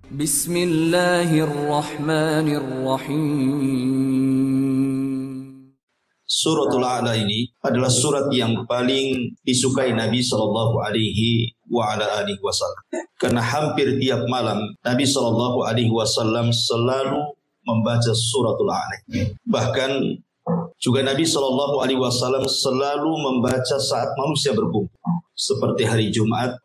Bismillahirrahmanirrahim. Suratul A'la ini adalah surat yang paling disukai Nabi Shallallahu Alaihi Wasallam. Karena hampir tiap malam Nabi Shallallahu Alaihi Wasallam selalu membaca suratul A'la. Bahkan juga Nabi Shallallahu Alaihi Wasallam selalu membaca saat manusia berkumpul, seperti hari Jumat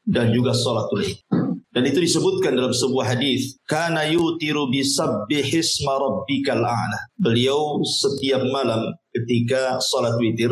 dan juga sholatul Id. Dan itu disebutkan dalam sebuah hadis, kana yutiru bisabbihisma rabbikal a'la. Beliau setiap malam ketika salat witir,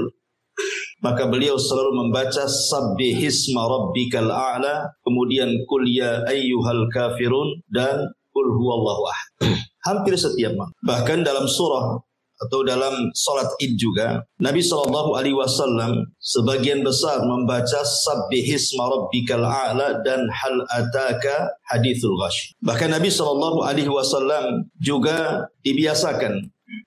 maka beliau selalu membaca sabbihisma rabbikal a'la, kemudian qul ya ayyuhal kafirun dan qul huwallahu ahad. Hampir setiap malam. Bahkan dalam surah atau dalam salat Id juga Nabi Shallallahu Alaihi Wasallam sebagian besar membaca sabbihisma rabbikal a'la dan hal ataka hadithul ghasy. Bahkan Nabi Shallallahu Alaihi Wasallam juga dibiasakan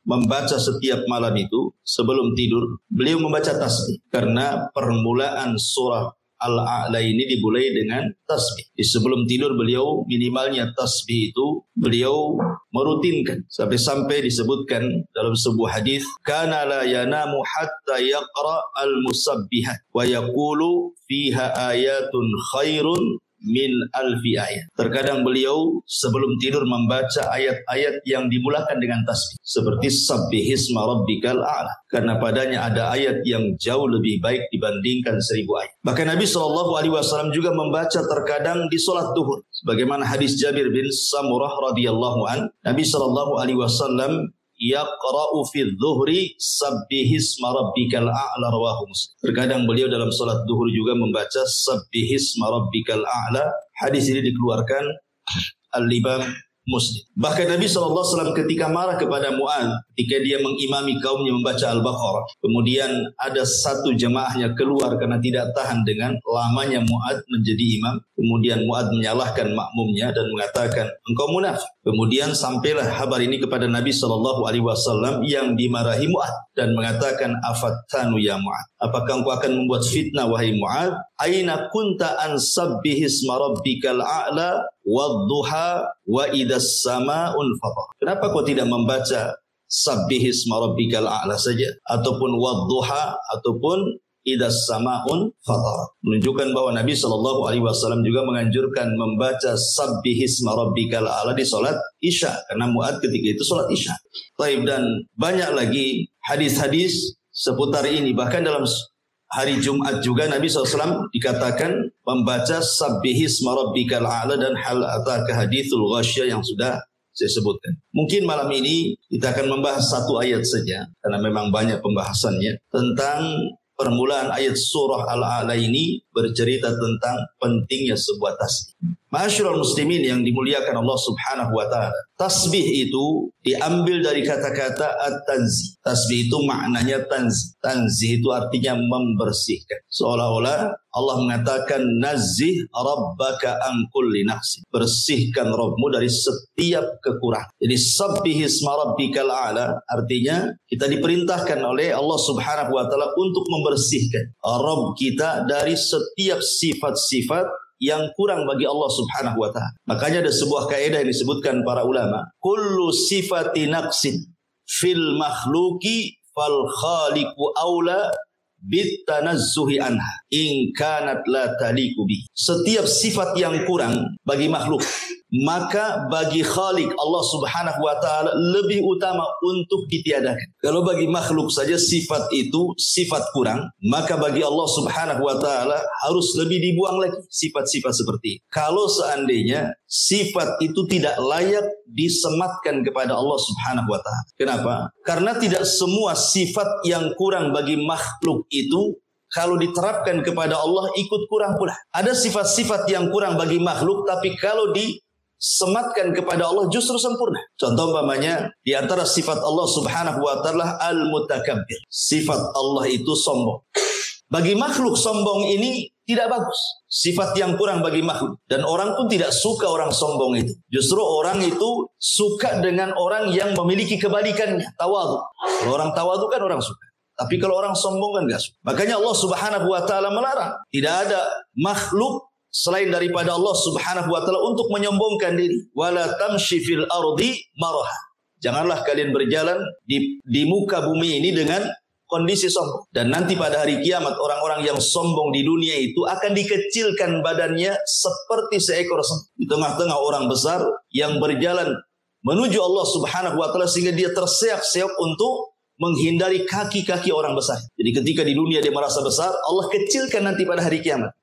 membaca setiap malam itu sebelum tidur beliau membaca tasbih, karena permulaan surah Al-A'la ini dimulai dengan tasbih. Di sebelum tidur beliau minimalnya tasbih itu beliau merutinkan sampai disebutkan dalam sebuah hadis, kana la yanamu hatta yaqra al-musabbihat wa yaqulu fiha ayatun khairun min alfi ayat. Terkadang beliau sebelum tidur membaca ayat-ayat yang dimulakan dengan tasbih, seperti sabbihisma rabbikal a'la, karena padanya ada ayat yang jauh lebih baik dibandingkan 1000 ayat. Bahkan Nabi SAW juga membaca terkadang di sholat duhur, sebagaimana hadis Jabir bin Samurah radhiyallahu an, Nabi SAW yaqra'u fi dhuhri sabbihisma rabbikal a'la rawahu Muslim. Terkadang beliau dalam salat duhur juga membaca sabbihisma rabbikal a'la. Hadis ini dikeluarkan Al-Imam Muslim. Bahkan Nabi SAW ketika marah kepada Mu'adz ketika dia mengimami kaumnya membaca Al-Baqarah, kemudian ada satu jemaahnya keluar karena tidak tahan dengan lamanya Mu'adz menjadi imam, kemudian Mu'adz menyalahkan makmumnya dan mengatakan, engkau munafik. Kemudian sampailah kabar ini kepada Nabi SAW yang dimarahi Mu'adz dan mengatakan, afattanu ya Mu'adz, apakah engkau akan membuat fitnah wahai Mu'adz? Aina kunta an sabbihisma rabbikal a'la wadduha wa idas sama'un fatar. Kenapa kau tidak membaca sabbihisma rabbikal a'la saja, ataupun wadduha, ataupun idas sama'un fatar? Menunjukkan bahwa Nabi SAW juga menganjurkan membaca sabbihisma rabbikal a'la di salat Isya, karena Mu'adz ketika itu salat Isya. Baik, dan banyak lagi hadis-hadis seputar ini. Bahkan dalam hari Jumat juga Nabi SAW dikatakan membaca sabbihisma rabbikal a'la dan hal ataka hadithul ghasyah yang sudah saya sebutkan. Mungkin malam ini kita akan membahas satu ayat saja, karena memang banyak pembahasannya, tentang permulaan ayat surah Al-A'la ini bercerita tentang pentingnya sebuah tasbih. Ma'asyiral muslimin yang dimuliakan Allah Subhanahu wa taala. Tasbih itu diambil dari kata-kata at-tanzih. Tasbih itu maknanya tanzih. Tanzih itu artinya membersihkan. Seolah-olah Allah mengatakan nazzih rabbaka an kulli naqsin. Bersihkan Rabbmu dari setiap kekurangan. Jadi sabbihisma rabbikal a'la artinya kita diperintahkan oleh Allah Subhanahu wa taala untuk membersihkan Rabb kita dari setiap sifat-sifat yang kurang bagi Allah Subhanahu wa taala. Makanya ada sebuah kaidah yang disebutkan para ulama, kullu sifati naqsin fil makhluqi fal khaliqu aula bitanazzuhi anha in kanat la taliqu bi. Setiap sifat yang kurang bagi makhluk, maka bagi Khalik Allah Subhanahu wa taala lebih utama untuk ditiadakan. Kalau bagi makhluk saja sifat itu sifat kurang, maka bagi Allah Subhanahu wa taala harus lebih dibuang lagi sifat-sifat seperti itu. Kalau seandainya sifat itu tidak layak disematkan kepada Allah Subhanahu wa taala. Kenapa? Karena tidak semua sifat yang kurang bagi makhluk itu kalau diterapkan kepada Allah ikut kurang pula. Ada sifat-sifat yang kurang bagi makhluk, tapi kalau disematkan kepada Allah justru sempurna. Contoh umpamanya di antara sifat Allah Subhanahu wa taala al-mutakabbir. Sifat Allah itu sombong. Bagi makhluk sombong ini tidak bagus. Sifat yang kurang bagi makhluk. Dan orang pun tidak suka orang sombong itu. Justru orang itu suka dengan orang yang memiliki kebalikannya, tawadhu. Kalau orang tawadhu kan orang suka. Tapi kalau orang sombong kan enggak suka. Makanya Allah Subhanahu wa taala melarang. Tidak ada makhluk selain daripada Allah Subhanahu wa taala untuk menyombongkan diri. Wala tamshi fil ardi maraha. Janganlah kalian berjalan di muka bumi ini dengan kondisi sombong. Dan nanti pada hari kiamat orang-orang yang sombong di dunia itu akan dikecilkan badannya seperti seekor semut. Di tengah-tengah orang besar yang berjalan menuju Allah Subhanahu wa taala sehingga dia terseok-seok untuk menghindari kaki-kaki orang besar. Jadi ketika di dunia dia merasa besar, Allah kecilkan nanti pada hari kiamat.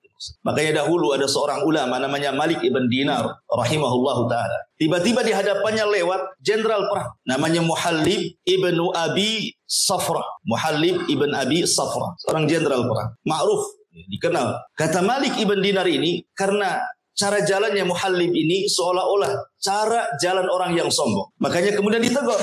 Makanya dahulu ada seorang ulama namanya Malik ibn Dinar rahimahullahu ta'ala. Tiba-tiba di hadapannya lewat jenderal perang namanya Muhallib ibnu Abi Safra. Muhallib ibn Abi Safra, seorang jenderal perang ma'ruf, dikenal. Kata Malik ibn Dinar ini, karena cara jalannya Muhallib ini seolah-olah cara jalan orang yang sombong, makanya kemudian ditegur.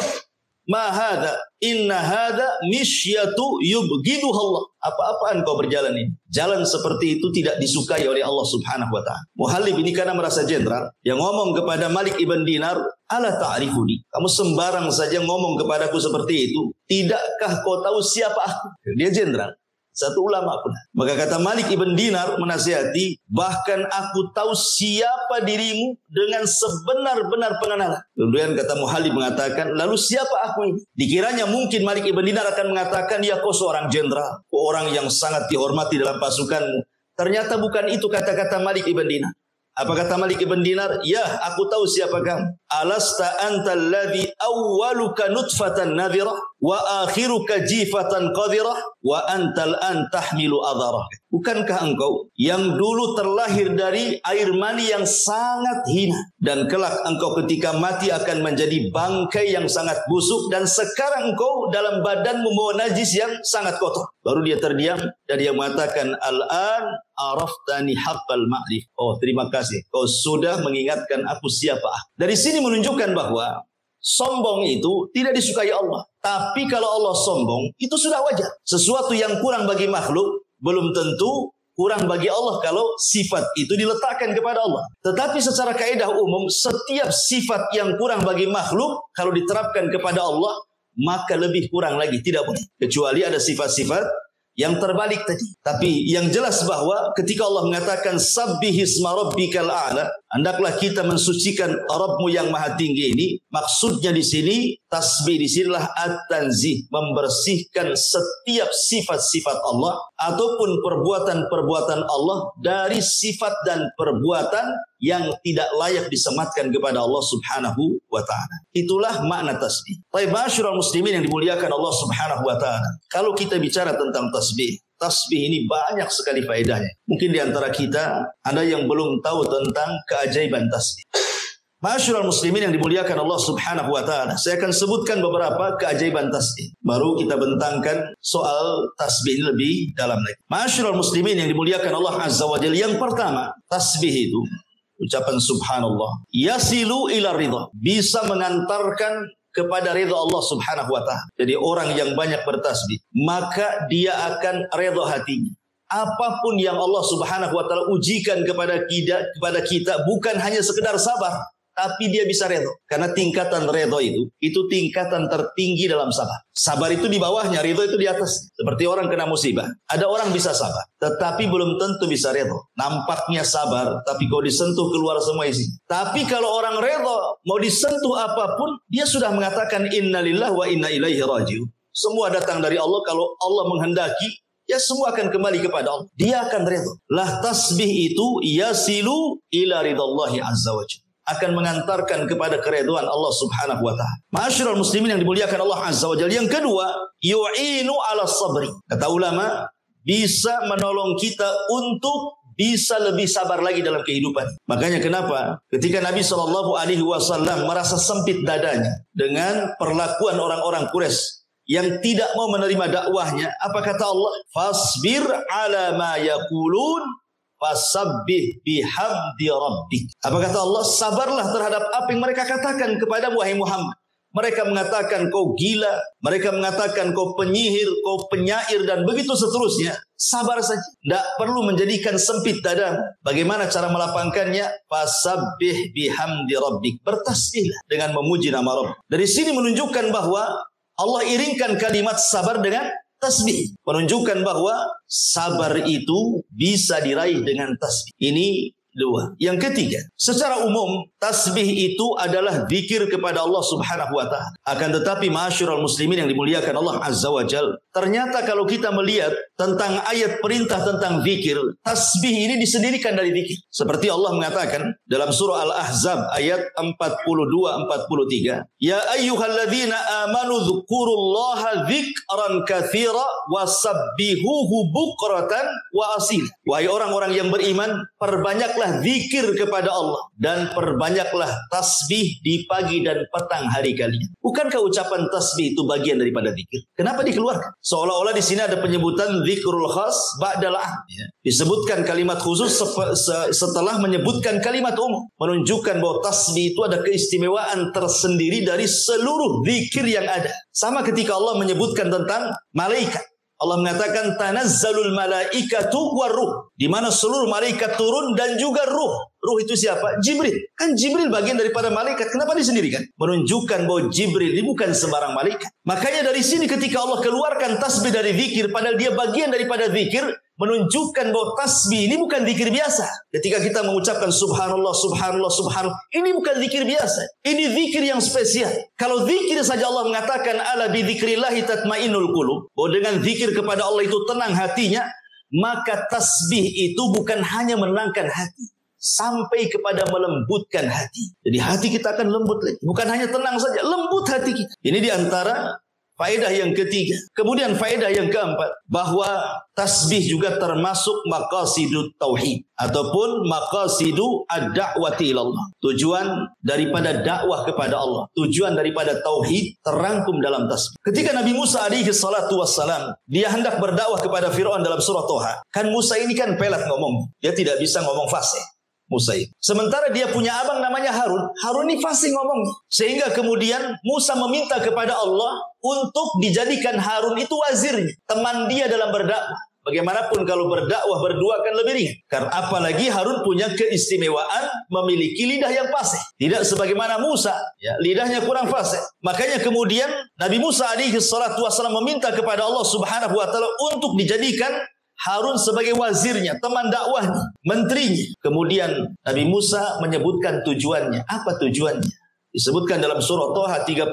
Ma hadha inna hadha misyatu yubghiduha Allah. Apa-apaan kau berjalan ini? Jalan seperti itu tidak disukai oleh Allah Subhanahu wa taala. Muhallib ini karena merasa jenderal, yang ngomong kepada Malik ibn Dinar, "Ala ta'rifuni?" Kamu sembarang saja ngomong kepadaku seperti itu. Tidakkah kau tahu siapa aku? Dia jenderal, satu ulama pun. Maka kata Malik ibn Dinar menasihati, bahkan aku tahu siapa dirimu dengan sebenar-benar pengenalan. Kemudian kata Muhallib mengatakan, lalu siapa aku ini? Dikiranya mungkin Malik ibn Dinar akan mengatakan, ya kau seorang jenderal, orang yang sangat dihormati dalam pasukanmu. Ternyata bukan itu kata-kata Malik ibn Dinar. Apa kata Malik ibn Dinar? Ya, aku tahu siapa kamu. Alasta antal ladzi awwaluka nutfatan nadhirah wa akhiruka jifatan qadhirah wa antal an tahmilu adharah. Bukankah engkau yang dulu terlahir dari air mani yang sangat hina dan kelak engkau ketika mati akan menjadi bangkai yang sangat busuk, dan sekarang engkau dalam badan membawa najis yang sangat kotor. Baru dia terdiam dan dia mengatakan, al-an araftani haqqal ma'rif. Oh, terima kasih, kau sudah mengingatkan aku siapa. Dari sini menunjukkan bahwa sombong itu tidak disukai Allah. Tapi kalau Allah sombong, itu sudah wajar. Sesuatu yang kurang bagi makhluk belum tentu kurang bagi Allah kalau sifat itu diletakkan kepada Allah. Tetapi secara kaidah umum, setiap sifat yang kurang bagi makhluk kalau diterapkan kepada Allah, maka lebih kurang lagi tidak boleh. Kecuali ada sifat-sifat yang terbalik tadi. Tapi yang jelas bahwa ketika Allah mengatakan sabbihisma rabbikal a'la, hendaklah kita mensucikan Rabbmu yang maha tinggi ini, maksudnya di sini tasbih di sinilah at-tanzih, membersihkan setiap sifat-sifat Allah ataupun perbuatan-perbuatan Allah dari sifat dan perbuatan yang tidak layak disematkan kepada Allah Subhanahu wa taala. Itulah makna tasbih. Baik, ma'asyiral muslimin yang dimuliakan Allah Subhanahu wa taala. Kalau kita bicara tentang tasbih ini banyak sekali faedahnya. Mungkin di antara kita ada yang belum tahu tentang keajaiban tasbih. Ma'asyiral muslimin yang dimuliakan Allah Subhanahu wa taala, saya akan sebutkan beberapa keajaiban tasbih. Baru kita bentangkan soal tasbih lebih dalam lagi. Ma'asyiral muslimin yang dimuliakan Allah Azza wa Jalla, yang pertama, tasbih itu ucapan subhanallah yasilu ila ridha, bisa mengantarkan kepada ridha Allah Subhanahu wa taala. Jadi orang yang banyak bertasbih, maka dia akan ridha hatinya. Apapun yang Allah Subhanahu wa taala ujikan kepada kita bukan hanya sekedar sabar, tapi dia bisa redha. Karena tingkatan redha itu tingkatan tertinggi dalam sabar. Sabar itu di bawahnya, redha itu di atas. Seperti orang kena musibah. Ada orang bisa sabar, tetapi belum tentu bisa redha. Nampaknya sabar, tapi kalau disentuh keluar semua isi. Tapi kalau orang redha, mau disentuh apapun, dia sudah mengatakan innalillahi wa inna ilaihi raji'un. Semua datang dari Allah. Kalau Allah menghendaki, ya semua akan kembali kepada Allah. Dia akan redha. Lah tasbih itu yasilu ila ridallahi azza wa jalla, akan mengantarkan kepada keridhaan Allah Subhanahu wa taala. Ma'asyiral muslimin yang dimuliakan Allah Azza wa Jalla. Yang kedua, yu'inu 'ala sabri. Kata ulama, bisa menolong kita untuk bisa lebih sabar lagi dalam kehidupan. Makanya kenapa ketika Nabi SAW merasa sempit dadanya dengan perlakuan orang-orang Quraisy yang tidak mau menerima dakwahnya, apa kata Allah? Fasbir 'ala ma yaqulun fasabbih bihamdi rabbik. Apa kata Allah? Sabarlah terhadap apa yang mereka katakan kepadamu wahai Muhammad. Mereka mengatakan kau gila, mereka mengatakan kau penyihir, kau penyair, dan begitu seterusnya. Sabar saja, tidak perlu menjadikan sempit dada. Bagaimana cara melapangkannya? Fasabbih bihamdi rabbik. Bertasbihlah dengan memuji nama Rabb. Dari sini menunjukkan bahwa Allah iringkan kalimat sabar dengan tasbih, menunjukkan bahwa sabar itu bisa diraih dengan tasbih. Ini dua. Yang ketiga, secara umum tasbih itu adalah zikir kepada Allah Subhanahu wa taala. Akan tetapi ma'asyiral muslimin yang dimuliakan Allah Azza wa Jalla, ternyata kalau kita melihat tentang ayat perintah tentang zikir, tasbih ini disendirikan dari zikir. Seperti Allah mengatakan dalam surah Al-Ahzab ayat 42-43, ya ayyuhalladzina amanu dzkurullaha dzikran katsira wasabbihuhu bukratan wa asil. Wahai orang-orang yang beriman, perbanyaklah zikir kepada Allah dan perbanyaklah tasbih di pagi dan petang hari kalian. Bukankah ucapan tasbih itu bagian daripada zikir? Kenapa dikeluarkan? Seolah-olah di sini ada penyebutan zikrul khas ba'dal am. Disebutkan kalimat khusus setelah menyebutkan kalimat umum, menunjukkan bahwa tasbih itu ada keistimewaan tersendiri dari seluruh zikir yang ada. Sama ketika Allah menyebutkan tentang malaikat. Allah mengatakan tanazzalul malaikatu waruh, di mana seluruh malaikat turun dan juga ruh. Ruh itu siapa? Jibril. Kan Jibril bagian daripada malaikat. Kenapa disendirikan? Menunjukkan bahwa Jibril ini bukan sembarang malaikat. Makanya dari sini ketika Allah keluarkan tasbih dari zikir, padahal dia bagian daripada zikir, menunjukkan bahwa tasbih ini bukan zikir biasa. Ketika kita mengucapkan subhanallah, subhanallah, subhanallah, ini bukan zikir biasa. Ini zikir yang spesial. Kalau zikir saja Allah mengatakan ala bi dzikrillahi tatmainnul qulub, bahwa dengan zikir kepada Allah itu tenang hatinya, maka tasbih itu bukan hanya menenangkan hati, sampai kepada melembutkan hati. Jadi hati kita akan lembut lagi. Bukan hanya tenang saja, lembut hati kita. Ini diantara faedah yang ketiga. Kemudian faedah yang keempat, bahwa tasbih juga termasuk maqasidut tauhid ataupun maqasidu ad-da'wati ilallah. Tujuan daripada dakwah kepada Allah, tujuan daripada tauhid terangkum dalam tasbih. Ketika Nabi Musa alaihi salatu wassalam, dia hendak berdakwah kepada Firaun dalam surah Toha. Kan Musa ini kan pelat ngomong. Dia tidak bisa ngomong fasih. Musa itu. Sementara dia punya abang namanya Harun. Harun ini fasih ngomong. Sehingga kemudian Musa meminta kepada Allah untuk dijadikan Harun itu wazirnya, teman dia dalam berdakwah. Bagaimanapun kalau berdakwah berdua kan lebih ringan. Karena apalagi Harun punya keistimewaan memiliki lidah yang fasih. Tidak sebagaimana Musa, ya, lidahnya kurang fasih. Makanya kemudian Nabi Musa alaihi salatu wasallam meminta kepada Allah Subhanahu wa taala untuk dijadikan Harun sebagai wazirnya, teman dakwahnya, menterinya. Kemudian Nabi Musa menyebutkan tujuannya. Apa tujuannya? Disebutkan dalam surah Toha 33,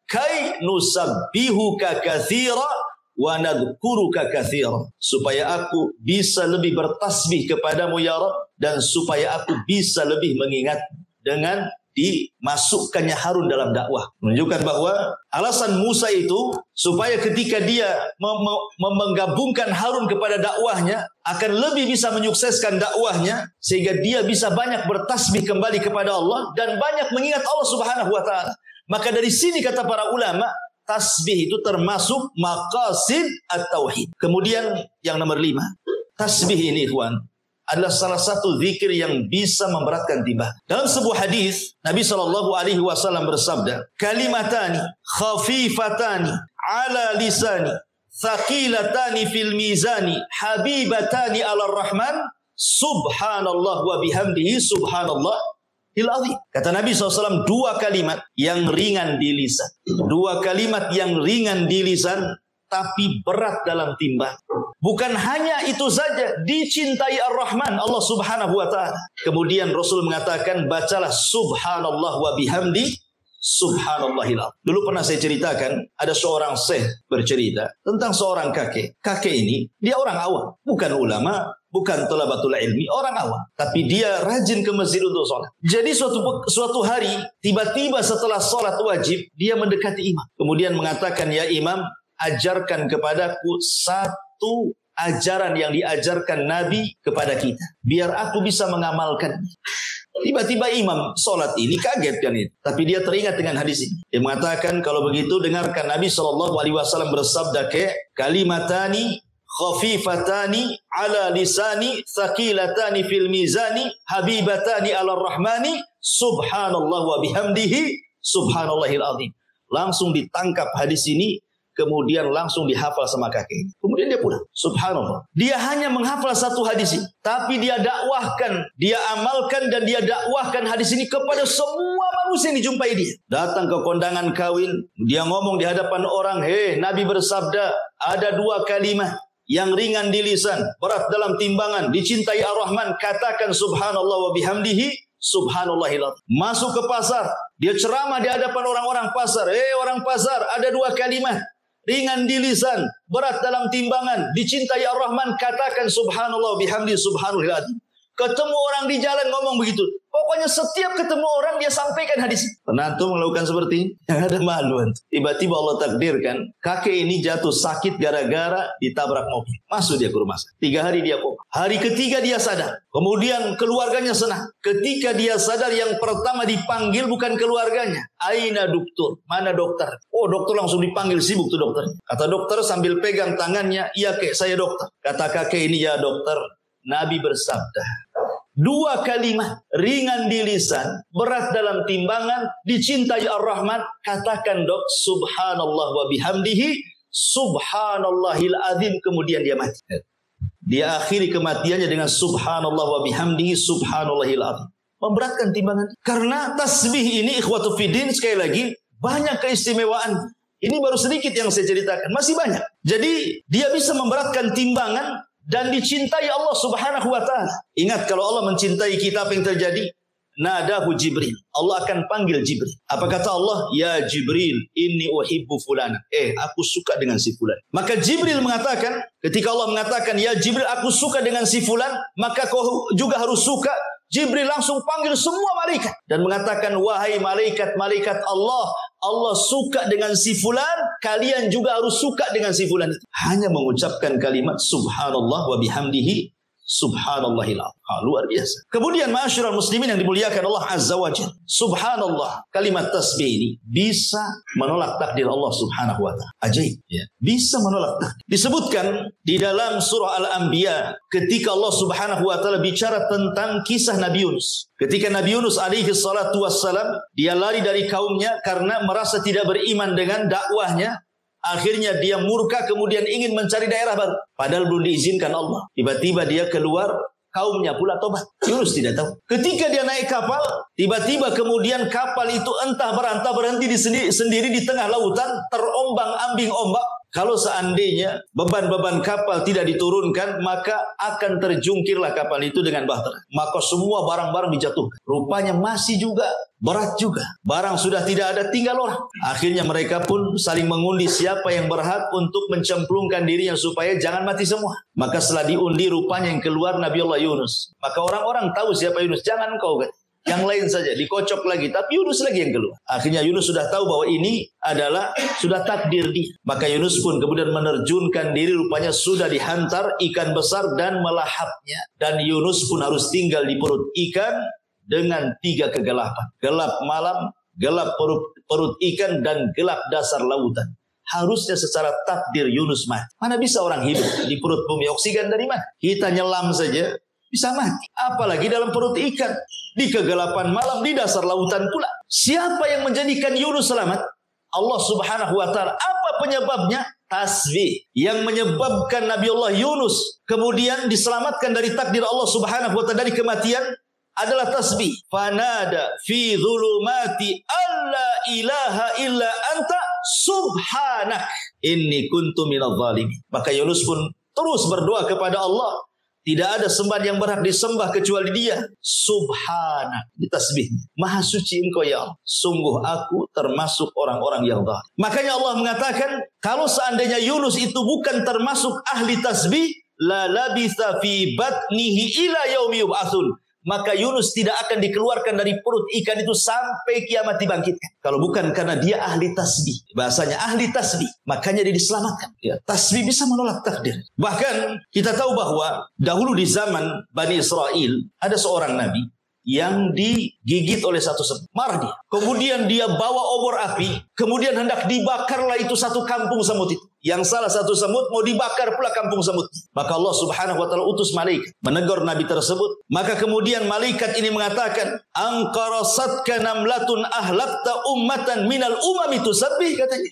kai nusabbihuka katsira wa nadhkuruka katsira, supaya aku bisa lebih bertasbih kepadamu ya Rabb, dan supaya aku bisa lebih mengingat dengan dimasukkannya Harun dalam dakwah. Menunjukkan bahwa alasan Musa itu supaya ketika dia menggabungkan Harun kepada dakwahnya akan lebih bisa menyukseskan dakwahnya, sehingga dia bisa banyak bertasbih kembali kepada Allah dan banyak mengingat Allah Subhanahu wa taala. Maka dari sini kata para ulama, tasbih itu termasuk maqasid at-tauhid. Kemudian yang nomor 5, tasbih ini ikhwan adalah salah satu zikir yang bisa memberatkan timbangan. Dalam sebuah hadis, Nabi SAW bersabda, kalimatani khafifatani ala lisani thaqilatani fil mizani habibatani ala rahman subhanallah wa bihamdihi subhanallah il-azim. Kata Nabi SAW, dua kalimat yang ringan di lisan. Dua kalimat yang ringan di lisan tapi berat dalam timbang. Bukan hanya itu saja, dicintai Ar-Rahman, Allah Subhanahu wa taala. Kemudian Rasul mengatakan, bacalah subhanallah wa bihamdi subhanallahil azim. Dulu pernah saya ceritakan, ada seorang syekh bercerita tentang seorang kakek. Kakek ini, dia orang awam, bukan ulama, bukan thalabatul ilmi, orang awam. Tapi dia rajin ke masjid untuk sholat. Jadi suatu hari, tiba-tiba setelah sholat wajib, dia mendekati imam. Kemudian mengatakan, ya imam, ajarkan kepadaku satu ajaran yang diajarkan Nabi kepada kita, biar aku bisa mengamalkan. Tiba-tiba imam sholat ini kaget kan itu, tapi dia teringat dengan hadis ini. Dia mengatakan, kalau begitu dengarkan Nabi SAW bersabda, kalimatani khafifatani ala lisani thaqilatani fil mizani habibatani ala rahmani subhanallah wa bihamdihi subhanallahil azim. Langsung ditangkap hadis ini, kemudian langsung dihafal sama kakek. Kemudian dia pulang. Subhanallah. Dia hanya menghafal satu hadis ini, tapi dia dakwahkan, dia amalkan, dan dia dakwahkan hadis ini kepada semua manusia yang dijumpai dia. Datang ke kondangan kawin, dia ngomong di hadapan orang, Nabi bersabda, ada dua kalimat yang ringan di lisan, berat dalam timbangan, dicintai Ar-Rahman, katakan subhanallah wa bihamdihi subhanallahil azim. Masuk ke pasar, dia ceramah di hadapan orang-orang pasar. Orang pasar, ada 2 kalimat. Ringan di lisan, berat dalam timbangan, dicintai Ar-Rahman, katakan subhanallah wa bihamdihi subhanallahil azim. Ketemu orang di jalan ngomong begitu. Pokoknya setiap ketemu orang dia sampaikan hadis. Pernah antum melakukan seperti ini? Yang ada malu. Tiba-tiba Allah takdirkan kakek ini jatuh sakit gara-gara ditabrak mobil. Masuk dia ke rumah sakit. 3 hari dia koma. Hari ketiga dia sadar. Kemudian keluarganya senang. Ketika dia sadar yang pertama dipanggil bukan keluarganya. Aina dokter? Mana dokter? Oh, dokter langsung dipanggil, sibuk tuh dokter. Kata dokter sambil pegang tangannya, iya kek saya dokter. Kata kakek ini, ya dokter, Nabi bersabda, 2 kalimat ringan di lisan, berat dalam timbangan, dicintai Ar-Rahman, katakan dok subhanallah wa bihamdihi subhanallahil azim, kemudian dia mati. Dia akhiri kematiannya dengan subhanallah wa bihamdihi subhanallahil azim. Memberatkan timbangan. Karena tasbih ini ikhwatu fiddin, sekali lagi banyak keistimewaan. Ini baru sedikit yang saya ceritakan, masih banyak. Jadi dia bisa memberatkan timbangan dan dicintai Allah Subhanahu wa taala. Ingat, kalau Allah mencintai kita, apa yang terjadi? Nadahu Jibril. Allah akan panggil Jibril. Apa kata Allah? Ya Jibril, inni uhibbu fulana. Aku suka dengan si fulan. Maka Jibril mengatakan, ketika Allah mengatakan, ya Jibril, aku suka dengan si fulan, maka kau juga harus suka. Jibril langsung panggil semua malaikat dan mengatakan, wahai malaikat-malaikat Allah, Allah suka dengan si fulan, kalian juga harus suka dengan si fulan. Hanya mengucapkan kalimat subhanallah wa bihamdihi subhanallahil azim. Luar biasa. Kemudian ma'asyiral muslimin yang dimuliakan Allah Azza wa Jalla, subhanallah, kalimat tasbih ini bisa menolak takdir Allah Subhanahu wa taala. Ajaib, ya. Bisa menolak takdir. Disebutkan di dalam surah Al-Anbiya ketika Allah Subhanahu wa taala bicara tentang kisah Nabi Yunus. Ketika Nabi Yunus alaihi salatu wassalam, dia lari dari kaumnya karena merasa tidak beriman dengan dakwahnya. Akhirnya dia murka, kemudian ingin mencari daerah baru. Padahal belum diizinkan Allah. Tiba-tiba dia keluar, kaumnya pula tobat. Yunus tidak tahu. Ketika dia naik kapal, tiba-tiba kemudian kapal itu entah berantah berhenti sendiri di tengah lautan, terombang-ambing ombak. Kalau seandainya beban-beban kapal tidak diturunkan, maka akan terjungkirlah kapal itu dengan bahtera. Maka semua barang-barang dijatuhkan. Rupanya masih juga berat juga. Barang sudah tidak ada, tinggal orang. Akhirnya mereka pun saling mengundi siapa yang berhak untuk mencemplungkan dirinya supaya jangan mati semua. Maka setelah diundi, rupanya yang keluar Nabi Allah Yunus. Maka orang-orang tahu siapa Yunus. Jangan kau, kan? Yang lain saja dikocok lagi, tapi Yunus lagi yang keluar. Akhirnya Yunus sudah tahu bahwa ini adalah sudah takdir dia. Maka Yunus pun kemudian menerjunkan diri, rupanya sudah dihantar ikan besar dan melahapnya. Dan Yunus pun harus tinggal di perut ikan dengan 3 kegelapan. Gelap malam, gelap perut ikan, dan gelap dasar lautan. Harusnya secara takdir Yunus mati. Mana bisa orang hidup di perut bumi? Oksigen dari mana? Kita nyelam saja bisa mati. Apalagi dalam perut ikan. Di kegelapan malam, di dasar lautan pula. Siapa yang menjadikan Yunus selamat? Allah Subhanahu wa taala. Apa penyebabnya? Tasbih. Yang menyebabkan Nabi Allah Yunus kemudian diselamatkan dari takdir Allah Subhanahu wa taala, dari kematian, adalah tasbih. Fanada fi dhulumati alla ilaha illa anta subhanak inni kuntu minadh dhalimin. Maka Yunus pun terus berdoa kepada Allah. Tidak ada sembahan yang berhak disembah kecuali Dia. Subhanak. Di tasbih. Maha suci Engkau ya Allah. Sungguh aku termasuk orang-orang yang zalim. Makanya Allah mengatakan, kalau seandainya Yunus itu bukan termasuk ahli tasbih, la labitha fi batnihi ila yaumi yub'atsun. Maka Yunus tidak akan dikeluarkan dari perut ikan itu sampai kiamat dibangkitkan. Kalau bukan karena dia ahli tasbih. Bahasanya ahli tasbih. Makanya dia diselamatkan. Ya, tasbih bisa menolak takdir. Bahkan kita tahu bahwa dahulu di zaman Bani Israel ada seorang nabi yang digigit oleh satu semut. Marah dia. Kemudian dia bawa obor api. Kemudian hendak dibakarlah itu satu kampung semut itu. Yang salah satu semut mau dibakar pula kampung semut. Maka Allah Subhanahu wa taala utus malaikat menegur nabi tersebut. Maka kemudian malaikat ini mengatakan, "Anqarasatka namlatun ahlakta ummatan minal umami tusabbih," katanya.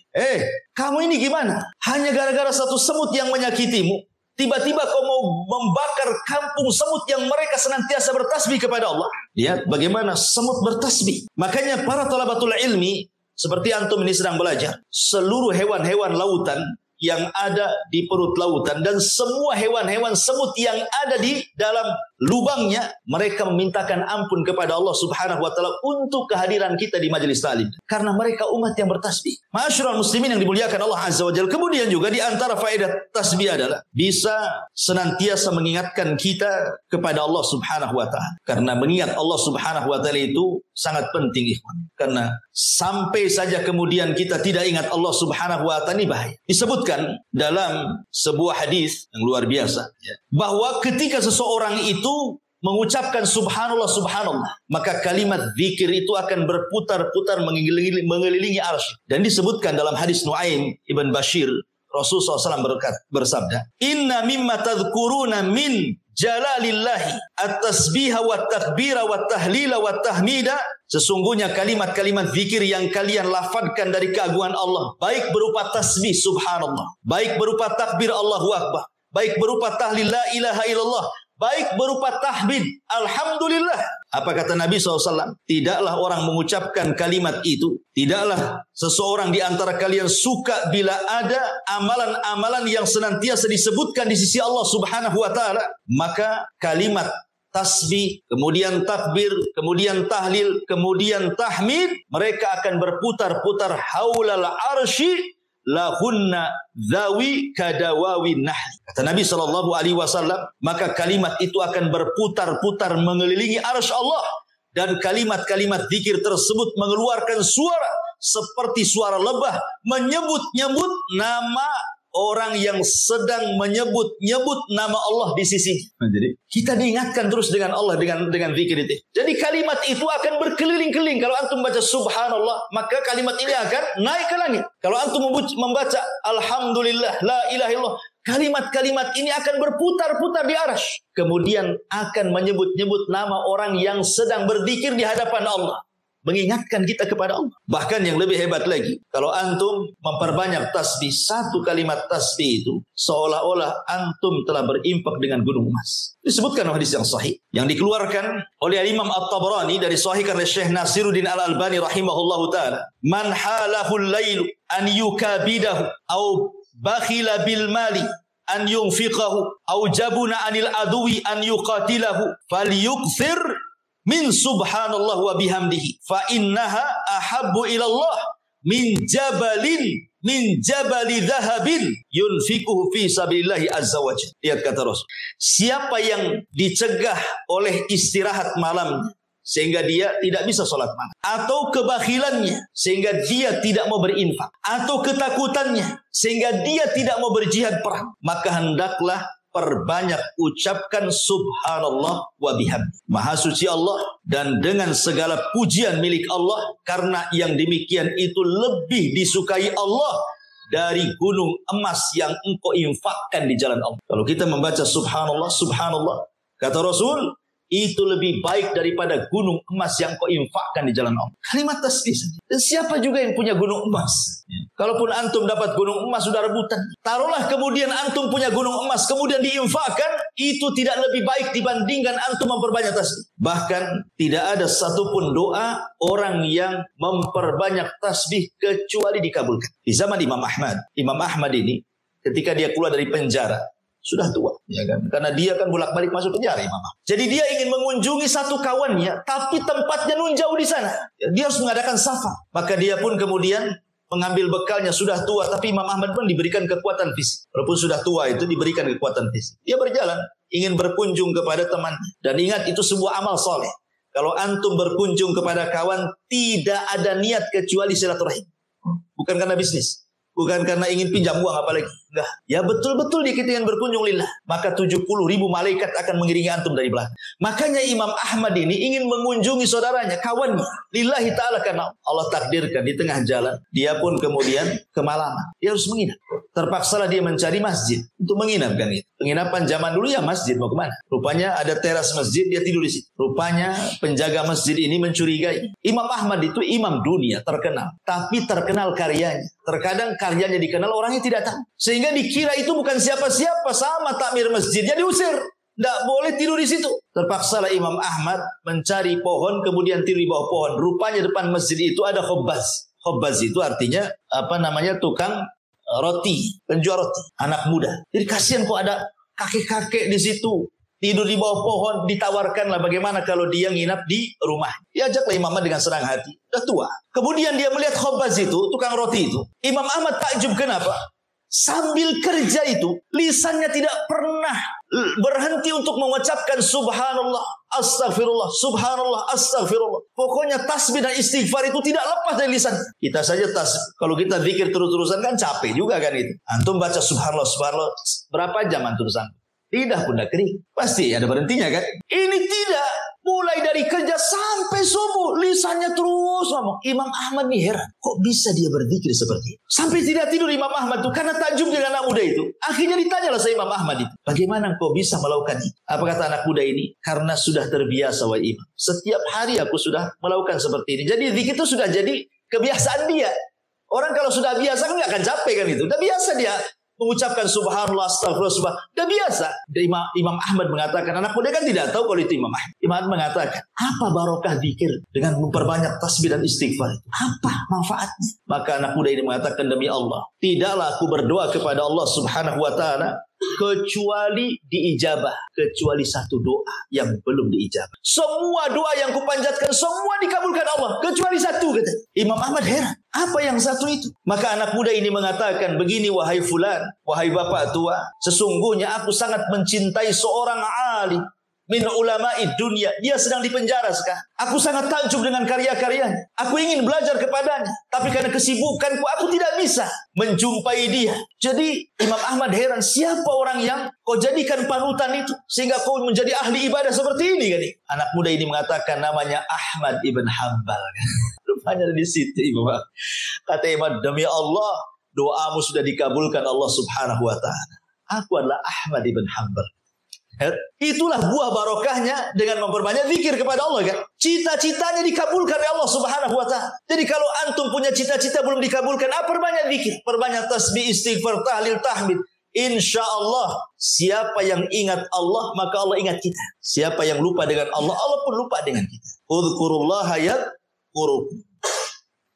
Kamu ini gimana? Hanya gara-gara satu semut yang menyakitimu, tiba-tiba kau mau membakar kampung semut yang mereka senantiasa bertasbih kepada Allah. Lihat bagaimana semut bertasbih. Makanya para talabatul ilmi, seperti antum ini sedang belajar, seluruh hewan-hewan lautan yang ada di perut lautan dan semua hewan-hewan semut yang ada di dalam lubangnya, mereka memintakan ampun kepada Allah Subhanahu wa taala untuk kehadiran kita di majelis taklim karena mereka umat yang bertasbih. Ma'asyiral muslimin yang dimuliakan Allah Azza wa Jalla. Kemudian juga di antara faedah tasbih adalah bisa senantiasa mengingatkan kita kepada Allah Subhanahu wa taala. Karena mengingat Allah Subhanahu wa taala itu sangat penting, ikhwan. Karena sampai saja kemudian kita tidak ingat Allah Subhanahu wa taala, ini bahaya. Disebutkan dalam sebuah hadis yang luar biasa bahwa ketika seseorang itu mengucapkan subhanallah subhanallah, maka kalimat zikir itu akan berputar-putar mengelilingi arsy. Dan disebutkan dalam hadis Nuaim ibn Bashir, Rasulullah SAW bersabda, "Inna mimma tadhkuruna min jalalillahi at-tasbiha wa takbira wa tahlila wa tahmida." Sesungguhnya kalimat-kalimat zikir yang kalian lafadkan dari keagungan Allah, baik berupa tasbih subhanallah, baik berupa takbir Allahu akbar, baik berupa tahlil la ilaha illallah, baik berupa tahmid alhamdulillah. Apa kata Nabi SAW? Tidaklah orang mengucapkan kalimat itu, tidaklah seseorang di antara kalian suka bila ada amalan-amalan yang senantiasa disebutkan di sisi Allah Subhanahu wa taala, maka kalimat tasbih, kemudian takbir, kemudian tahlil, kemudian tahmid, mereka akan berputar-putar haulal arsy lahunna zawi kadawawi nahl. Kata Nabi SAW, maka kalimat itu akan berputar-putar mengelilingi arsy Allah, dan kalimat-kalimat zikir tersebut mengeluarkan suara seperti suara lebah, menyebut-nyebut nama orang yang sedang menyebut-nyebut nama Allah di sisi. Jadi kita diingatkan terus dengan Allah dengan zikir itu. Jadi kalimat itu akan berkeliling-keliling. Kalau antum baca subhanallah, maka kalimat ini akan naik ke langit. Kalau antum membaca alhamdulillah la ilaha illallah, kalimat-kalimat ini akan berputar-putar di arsy. Kemudian akan menyebut-nyebut nama orang yang sedang berzikir di hadapan Allah, mengingatkan kita kepada Allah. Bahkan yang lebih hebat lagi, kalau antum memperbanyak tasbih, satu kalimat tasbih itu seolah-olah antum telah berinfak dengan gunung emas. Disebutkan hadis yang sahih yang dikeluarkan oleh Imam At-Tabrani dari sahihkan oleh Syekh Nasiruddin Al-Albani rahimahullahu taala, "Man halahul lailu an yukabidahu au bakhila bil mali an yunfiqahu au jabuna anil adwi an yuqatilahu falyukthir min subhanallah wa bihamdihi fa innaha ahabbu ilallah min jabali dhahabin yunfikuhu fi sabilillahi azza wa jalla." Lihat kata Rasul, siapa yang dicegah oleh istirahat malamnya sehingga dia tidak bisa sholat malam, atau kebakhilannya sehingga dia tidak mau berinfak, atau ketakutannya sehingga dia tidak mau berjihad perang, maka hendaklah perbanyak ucapkan subhanallah wa bihamdi. Maha suci Allah dan dengan segala pujian milik Allah, karena yang demikian itu lebih disukai Allah dari gunung emas yang engkau infakkan di jalan Allah. Kalau kita membaca subhanallah, subhanallah, kata Rasul, itu lebih baik daripada gunung emas yang kau infakkan di jalan Allah. Kalimat tasbih. Dan siapa juga yang punya gunung emas? Kalaupun antum dapat gunung emas sudah rebutan. Taruhlah kemudian antum punya gunung emas kemudian diinfakkan, itu tidak lebih baik dibandingkan antum memperbanyak tasbih. Bahkan tidak ada satupun doa orang yang memperbanyak tasbih kecuali dikabulkan. Di zaman Imam Ahmad ini ketika dia keluar dari penjara, sudah tua, ya kan? Karena dia kan bolak-balik masuk penjara, Imam. Jadi dia ingin mengunjungi satu kawannya, tapi tempatnya nun jauh di sana. Dia harus mengadakan safar. Maka dia pun kemudian mengambil bekalnya, sudah tua, tapi Imam Ahmad pun diberikan kekuatan fisik. Walaupun sudah tua itu diberikan kekuatan fisik. Dia berjalan, ingin berkunjung kepada teman. Dan ingat, itu sebuah amal soleh. Kalau antum berkunjung kepada kawan, tidak ada niat kecuali silaturahim. Bukan karena bisnis. Bukan karena ingin pinjam uang apalagi. Enggak. Ya betul-betul kita ingin berkunjung lillah. Maka 70.000 malaikat akan mengiringi antum dari belakang. Makanya Imam Ahmad ini ingin mengunjungi saudaranya, kawannya. Lillahi ta'ala, karena Allah takdirkan di tengah jalan. Dia pun kemudian kemalaman. Dia harus menginap. Terpaksalah dia mencari masjid untuk menginap kan itu. Penginapan zaman dulu ya masjid, mau kemana? Rupanya ada teras masjid, dia tidur di situ. Rupanya penjaga masjid ini mencurigai. Imam Ahmad itu imam dunia terkenal. Tapi terkenal karyanya. Terkadang karyanya dikenal, orangnya tidak tahu. Sehingga dikira itu bukan siapa-siapa, sama takmir masjidnya diusir. Tidak boleh tidur di situ. Terpaksalah Imam Ahmad mencari pohon, kemudian tidur di bawah pohon. Rupanya depan masjid itu ada khobbaz. Khobbaz itu artinya tukang roti, penjual roti, anak muda. Jadi kasihan kok ada kakek-kakek di situ tidur di bawah pohon, ditawarkanlah bagaimana kalau dia nginap di rumah. Diajaklah Imam Ahmad dengan senang hati. Sudah tua. Kemudian dia melihat Khobaz itu, tukang roti itu. Imam Ahmad takjub, kenapa? Sambil kerja itu, lisannya tidak pernah berhenti untuk mengucapkan subhanallah, astagfirullah, subhanallah, astagfirullah. Pokoknya tasbih dan istighfar itu tidak lepas dari lisan. Kita saja kalau kita zikir terus-terusan kan capek juga kan itu. Antum baca subhanallah, subhanallah, berapa jam antum sanggup? Lidah pun dah kering. Pasti ada berhentinya kan? Ini tidak. Mulai dari kerja sampai subuh, lisannya terus ngomong. Imam Ahmad nih heran. Kok bisa dia berzikir seperti itu? Sampai tidak tidur Imam Ahmad itu karena takjub dengan anak muda itu. Akhirnya ditanyalah sama Imam Ahmad itu. Bagaimana kau bisa melakukan itu? Apa kata anak muda ini? Karena sudah terbiasa wahai Imam. Setiap hari aku sudah melakukan seperti ini. Jadi zikir itu sudah jadi kebiasaan dia. Orang kalau sudah biasa kan nggak akan capek kan itu. Udah biasa dia mengucapkan subhanallah, astagfirullah, subhanallah. Udah biasa. Imam Ahmad mengatakan, anak muda kan tidak tahu kalau itu Imam Ahmad. Imam Ahmad mengatakan, apa barokah zikir dengan memperbanyak tasbih dan istighfar? Apa manfaatnya? Maka anak muda ini mengatakan, demi Allah, tidaklah aku berdoa kepada Allah Subhanahu wa taala kecuali diijabah, kecuali satu doa yang belum diijabah. Semua doa yang kupanjatkan semua dikabulkan Allah, kecuali satu, kata Imam Ahmad. Heran, apa yang satu itu? Maka anak muda ini mengatakan, begini wahai fulan, wahai bapak tua, sesungguhnya aku sangat mencintai seorang alim min ulama'i dunia. Dia sedang dipenjara sekarang. Aku sangat takjub dengan karya-karyanya. Aku ingin belajar kepadanya, tapi karena kesibukanku aku tidak bisa menjumpai dia. Jadi Imam Ahmad heran, siapa orang yang kau jadikan panutan itu sehingga kau menjadi ahli ibadah seperti ini kan? Anak muda ini mengatakan namanya Ahmad ibn Hanbal. Rupanya di situ Ibu. Kata Imam, demi Allah, doamu sudah dikabulkan Allah Subhanahu wa taala. Aku adalah Ahmad ibn Hanbal. Itulah buah barokahnya dengan memperbanyak zikir kepada Allah kan. Cita-citanya dikabulkan oleh Allah Subhanahu wa taala. Jadi kalau antum punya cita-cita belum dikabulkan, perbanyak zikir, perbanyak tasbih, istighfar, tahlil, tahmid. Insya Allah, siapa yang ingat Allah, maka Allah ingat kita. Siapa yang lupa dengan Allah, Allah pun lupa dengan kita. Udzukurullaha yadhkurukum.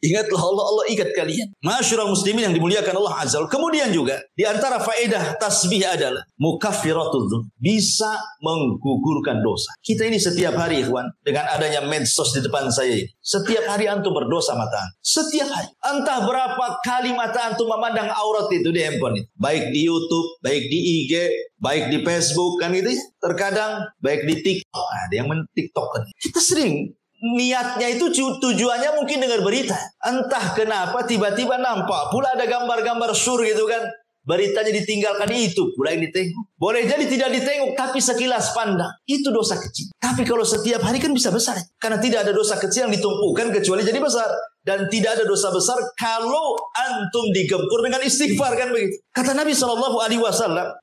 Ingatlah Allah, Allah ingat kalian. Masyarul muslimin yang dimuliakan Allah Azza wa Jalla. Kemudian juga di antara faedah tasbih adalah mukaffiratul dzunub, bisa menggugurkan dosa. Kita ini setiap hari ikhwan, dengan adanya medsos di depan saya ini, setiap hari antum berdosa mata. Setiap hari. Entah berapa kali mata antum memandang aurat itu di handphone itu. Baik di YouTube, baik di IG, baik di Facebook kan gitu ya. Terkadang baik di TikTok. Ada yang men-TikTok kan. Kita sering niatnya itu tujuannya mungkin dengar berita. Entah kenapa tiba-tiba nampak pula ada gambar-gambar sur gitu kan. Beritanya ditinggalkan, itu pula yang ditengok. Boleh jadi tidak ditengok, tapi sekilas pandang. Itu dosa kecil. Tapi kalau setiap hari kan bisa besar. Karena tidak ada dosa kecil yang ditumpukan kecuali jadi besar. Dan tidak ada dosa besar kalau antum digempur dengan istighfar kan begitu. Kata Nabi SAW,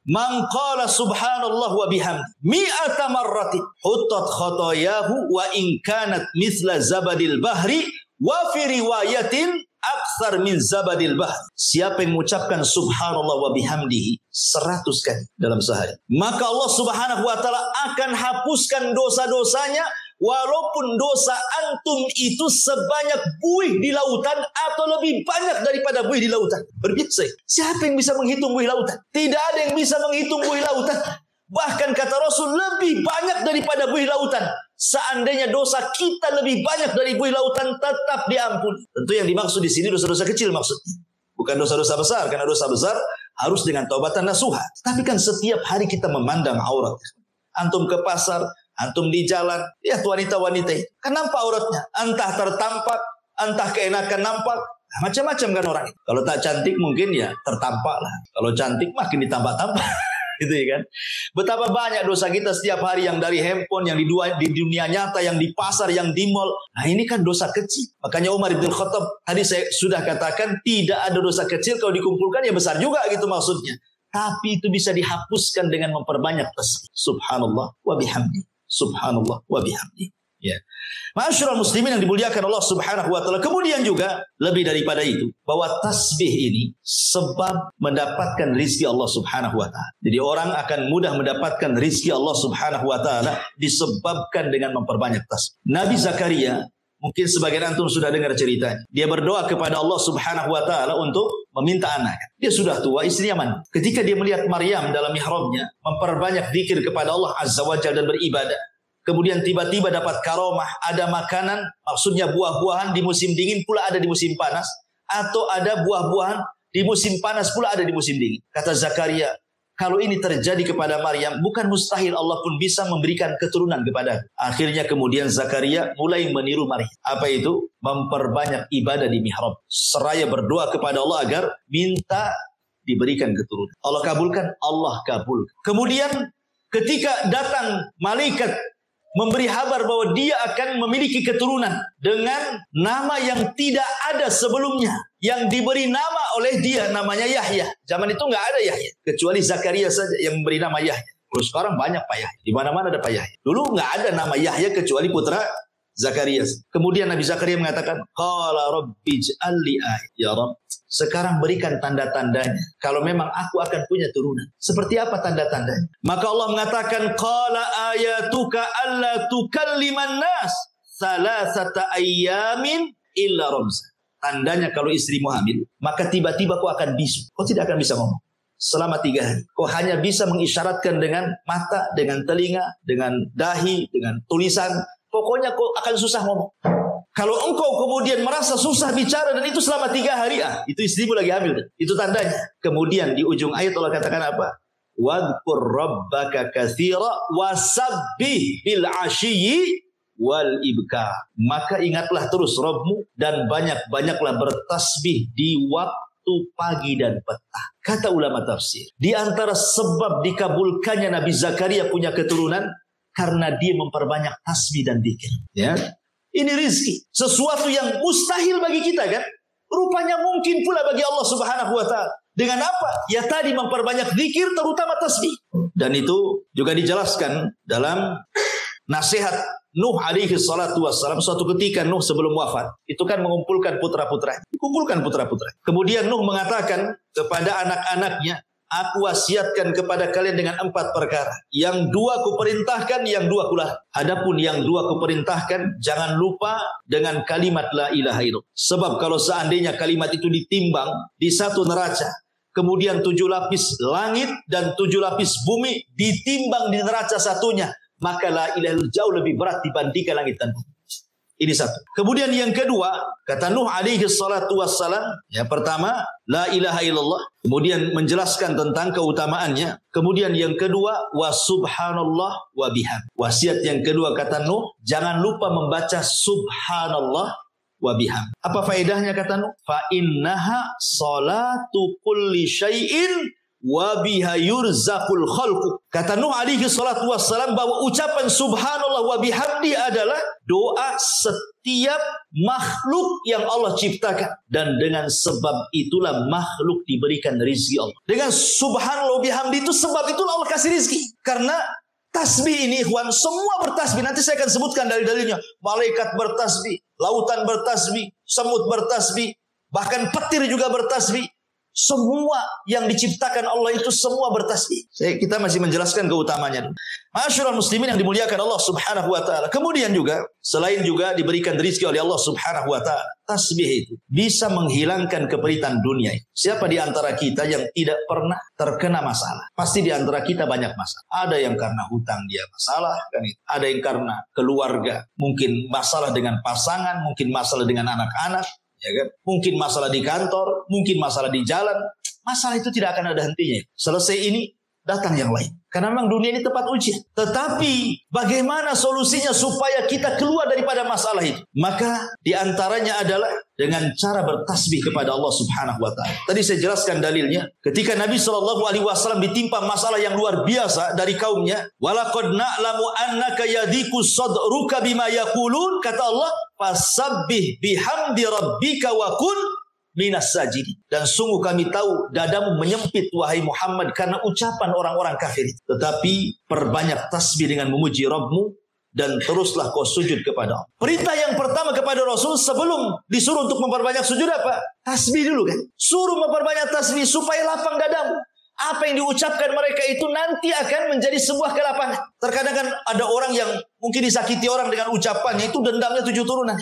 man qala subhanallah wa bihamdi mi'ata marratin hutat khotoyahu wa in kanat mithla zabadil bahri wa fi riwayatin aksar min zabadil bahr. Siapa yang mengucapkan subhanallah wa bihamdihi 100 kali dalam sehari, maka Allah Subhanahu wa taala akan hapuskan dosa-dosanya, walaupun dosa antum itu sebanyak buih di lautan atau lebih banyak daripada buih di lautan. Berbiasa. Siapa yang bisa menghitung buih lautan? Tidak ada yang bisa menghitung buih lautan. Bahkan kata Rasul, lebih banyak daripada buih lautan. Seandainya dosa kita lebih banyak dari buih lautan, tetap diampuni. Tentu yang dimaksud di sini dosa-dosa kecil maksudnya. Bukan dosa-dosa besar, karena dosa besar harus dengan taubatan nasuha. Tapi kan setiap hari kita memandang aurat. Antum ke pasar, antum di jalan, lihat wanita-wanita itu. Kan nampak auratnya. Entah tertampak, entah keenakan nampak. Nah, macam-macam kan orang itu. Kalau tak cantik mungkin ya tertampak lah. Kalau cantik makin ditampak-tampak. Gitu ya kan. Betapa banyak dosa kita setiap hari, yang dari handphone, yang di dunia nyata, yang di pasar, yang di mall. Nah ini kan dosa kecil. Makanya Umar bin Khattab tadi saya sudah katakan, tidak ada dosa kecil kalau dikumpulkan ya besar juga gitu maksudnya. Tapi itu bisa dihapuskan dengan memperbanyak tasbih. Subhanallah wa bihamdi. Subhanallah wa bihamdi. Ya. Masyarul muslimin yang dimuliakan Allah Subhanahu wa taala. Kemudian juga lebih daripada itu, bahwa tasbih ini sebab mendapatkan rizki Allah Subhanahu wa taala. Jadi orang akan mudah mendapatkan rizki Allah Subhanahu wa taala disebabkan dengan memperbanyak tasbih. Nabi Zakaria Mungkin sebagian antum sudah dengar ceritanya. Dia berdoa kepada Allah Subhanahu wa taala untuk meminta anak. Dia sudah tua, istrinya mandi. Ketika dia melihat Maryam dalam mihrabnya memperbanyak zikir kepada Allah Azza wa Jalla dan beribadah. Kemudian tiba-tiba dapat karomah, ada makanan, maksudnya buah-buahan di musim dingin pula ada di musim panas, atau ada buah-buahan di musim panas pula ada di musim dingin. Kata Zakaria, kalau ini terjadi kepada Maryam, bukan mustahil Allah pun bisa memberikan keturunan kepada. Akhirnya kemudian Zakaria mulai meniru Maryam. Apa itu? Memperbanyak ibadah di mihrab. Seraya berdoa kepada Allah agar minta diberikan keturunan. Allah kabulkan, Allah kabulkan. Kemudian ketika datang malaikat memberi kabar bahwa dia akan memiliki keturunan dengan nama yang tidak ada sebelumnya, yang diberi nama oleh dia, namanya Yahya. Zaman itu nggak ada Yahya, kecuali Zakaria saja yang memberi nama Yahya. Terus sekarang banyak Pak Yahya, di mana-mana ada Pak Yahya. Dulu nggak ada nama Yahya kecuali putra Zakaria. Kemudian Nabi Zakaria mengatakan, qala rabbi ij'al li ayat. Ya Rabb, sekarang berikan tanda-tandanya. Kalau memang aku akan punya turunan. Seperti apa tanda-tandanya? Maka Allah mengatakan, qala ayatuka alla tukalliman nas salasata ayyamin illa ramza. Tandanya kalau istrimu hamil, maka tiba-tiba kau akan bisu. Kau tidak akan bisa ngomong selama 3 hari. Kau hanya bisa mengisyaratkan dengan mata, dengan telinga, dengan dahi, dengan tulisan. Pokoknya kau akan susah ngomong. Kalau engkau kemudian merasa susah bicara dan itu selama 3 hari, itu istrimu lagi hamil. Itu tandanya. Kemudian di ujung ayat Allah katakan apa? Wadhkur rabbaka katsira wasabbih bil ashiyyi wal ibkar. Maka ingatlah terus Rabbmu dan banyak-banyaklah bertasbih di waktu pagi dan petang. Kata ulama tafsir, di antara sebab dikabulkannya Nabi Zakaria punya keturunan karena dia memperbanyak tasbih dan zikir. Ya. Ini rizki. Sesuatu yang mustahil bagi kita kan? Rupanya mungkin pula bagi Allah Subhanahu wa ta'ala. Dengan apa? Ya tadi memperbanyak zikir terutama tasbih. Dan itu juga dijelaskan dalam nasihat Nuh alaihi salatu wassalam. Suatu ketika Nuh sebelum wafat, itu kan mengumpulkan putra-putra. Kemudian Nuh mengatakan kepada anak-anaknya, aku wasiatkan kepada kalian dengan 4 perkara. Yang 2 kuperintahkan, yang 2 kularang. Adapun yang 2 kuperintahkan, jangan lupa dengan kalimat la ilaha illallah. Sebab kalau seandainya kalimat itu ditimbang di satu neraca, kemudian 7 lapis langit dan 7 lapis bumi ditimbang di neraca satunya, maka la ilaha illallah jauh lebih berat dibandingkan langit dan bumi. Ini satu. Kemudian yang kedua, kata Nuh alaihi salatu wassalam, yang pertama, la ilaha illallah. Kemudian menjelaskan tentang keutamaannya. Kemudian yang kedua, wa subhanallah wa bihamd. Wasiat yang kedua kata Nuh, jangan lupa membaca subhanallah wa bihamd. Apa faedahnya kata Nuh? Fa innaha salatu kulli syai'in wa biha yurzaqul khalqu. Kata Nuh alaihi salatu wassalam bahwa ucapan subhanallah wa bihamdi adalah doa setiap makhluk yang Allah ciptakan, dan dengan sebab itulah makhluk diberikan rezeki Allah. Dengan subhanallah wa bihamdi itu sebab itulah Allah kasih rezeki. Karena tasbih ini ikhwan, semua bertasbih. Nanti saya akan sebutkan dalil-dalilnya. Malaikat bertasbih, lautan bertasbih, semut bertasbih, bahkan petir juga bertasbih. Semua yang diciptakan Allah itu semua bertasbih. Kita masih menjelaskan keutamanya. Masyaallah muslimin yang dimuliakan Allah Subhanahu wa taala. Kemudian juga selain juga diberikan rezeki oleh Allah Subhanahu wa taala, tasbih itu bisa menghilangkan keperitan dunia. Siapa di antara kita yang tidak pernah terkena masalah? Pasti di antara kita banyak masalah. Ada yang karena hutang dia masalah kan itu. Ada yang karena keluarga, mungkin masalah dengan pasangan, mungkin masalah dengan anak-anak. Ya kan? Mungkin masalah di kantor, mungkin masalah di jalan. Masalah itu tidak akan ada hentinya. Selesai ini, datang yang lain. Karena memang dunia ini tempat ujian. Tetapi bagaimana solusinya supaya kita keluar daripada masalah itu? Maka diantaranya adalah dengan cara bertasbih kepada Allah Subhanahu wa ta'ala. Tadi saya jelaskan dalilnya. Ketika Nabi SAW ditimpa masalah yang luar biasa dari kaumnya. Walaqad na'lamu annaka yadhiku sadruka bima yaqulun. Kata Allah, fasabbih bihamdi rabbika wa kun minas sajidin. Dan sungguh kami tahu dadamu menyempit wahai Muhammad karena ucapan orang-orang kafir. Tetapi perbanyak tasbih dengan memuji Rabbmu dan teruslah kau sujud kepada Allah. Perintah yang pertama kepada Rasul sebelum disuruh untuk memperbanyak sujud apa? Tasbih dulu kan. Suruh memperbanyak tasbih supaya lapang dadamu. Apa yang diucapkan mereka itu nanti akan menjadi sebuah kelapangan. Terkadang kan ada orang yang mungkin disakiti orang dengan ucapannya, itu dendamnya 7 turunan.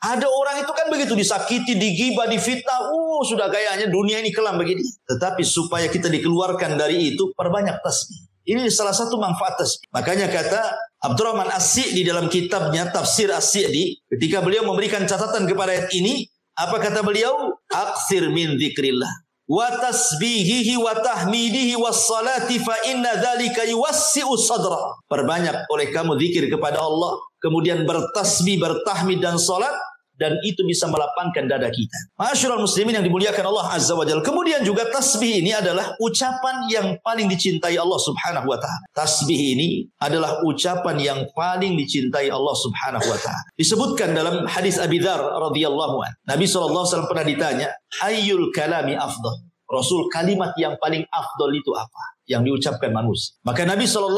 Ada orang itu kan begitu, disakiti, digibah, difitnah, sudah kayaknya dunia ini kelam begini. Tetapi supaya kita dikeluarkan dari itu, perbanyak tasbih. Ini salah satu manfaat tasbih. Makanya kata Abdurrahman As-Sa'di di dalam kitabnya Tafsir As-Sa'di, ketika beliau memberikan catatan kepada ayat ini, apa kata beliau? Aksir min dzikrillah wa tasbihihi wa tahmidihi was salati fa inna dzalika yuwassi'u sadra. Perbanyak oleh kamu zikir kepada Allah, kemudian bertasbih, bertahmid dan salat, dan itu bisa melapangkan dada kita. Ma'asyiral muslimin yang dimuliakan Allah Azza wa Jalla. Kemudian juga tasbih ini adalah ucapan yang paling dicintai Allah Subhanahu wa taala. Tasbih ini adalah ucapan yang paling dicintai Allah Subhanahu wa taala. Disebutkan dalam hadis Abi Dzar radhiyallahu anhu. Nabi sallallahu alaihi wasallam pernah ditanya, "Ayyul kalami afdal?" Rasul, kalimat yang paling afdal itu apa? Yang diucapkan manusia. Maka Nabi SAW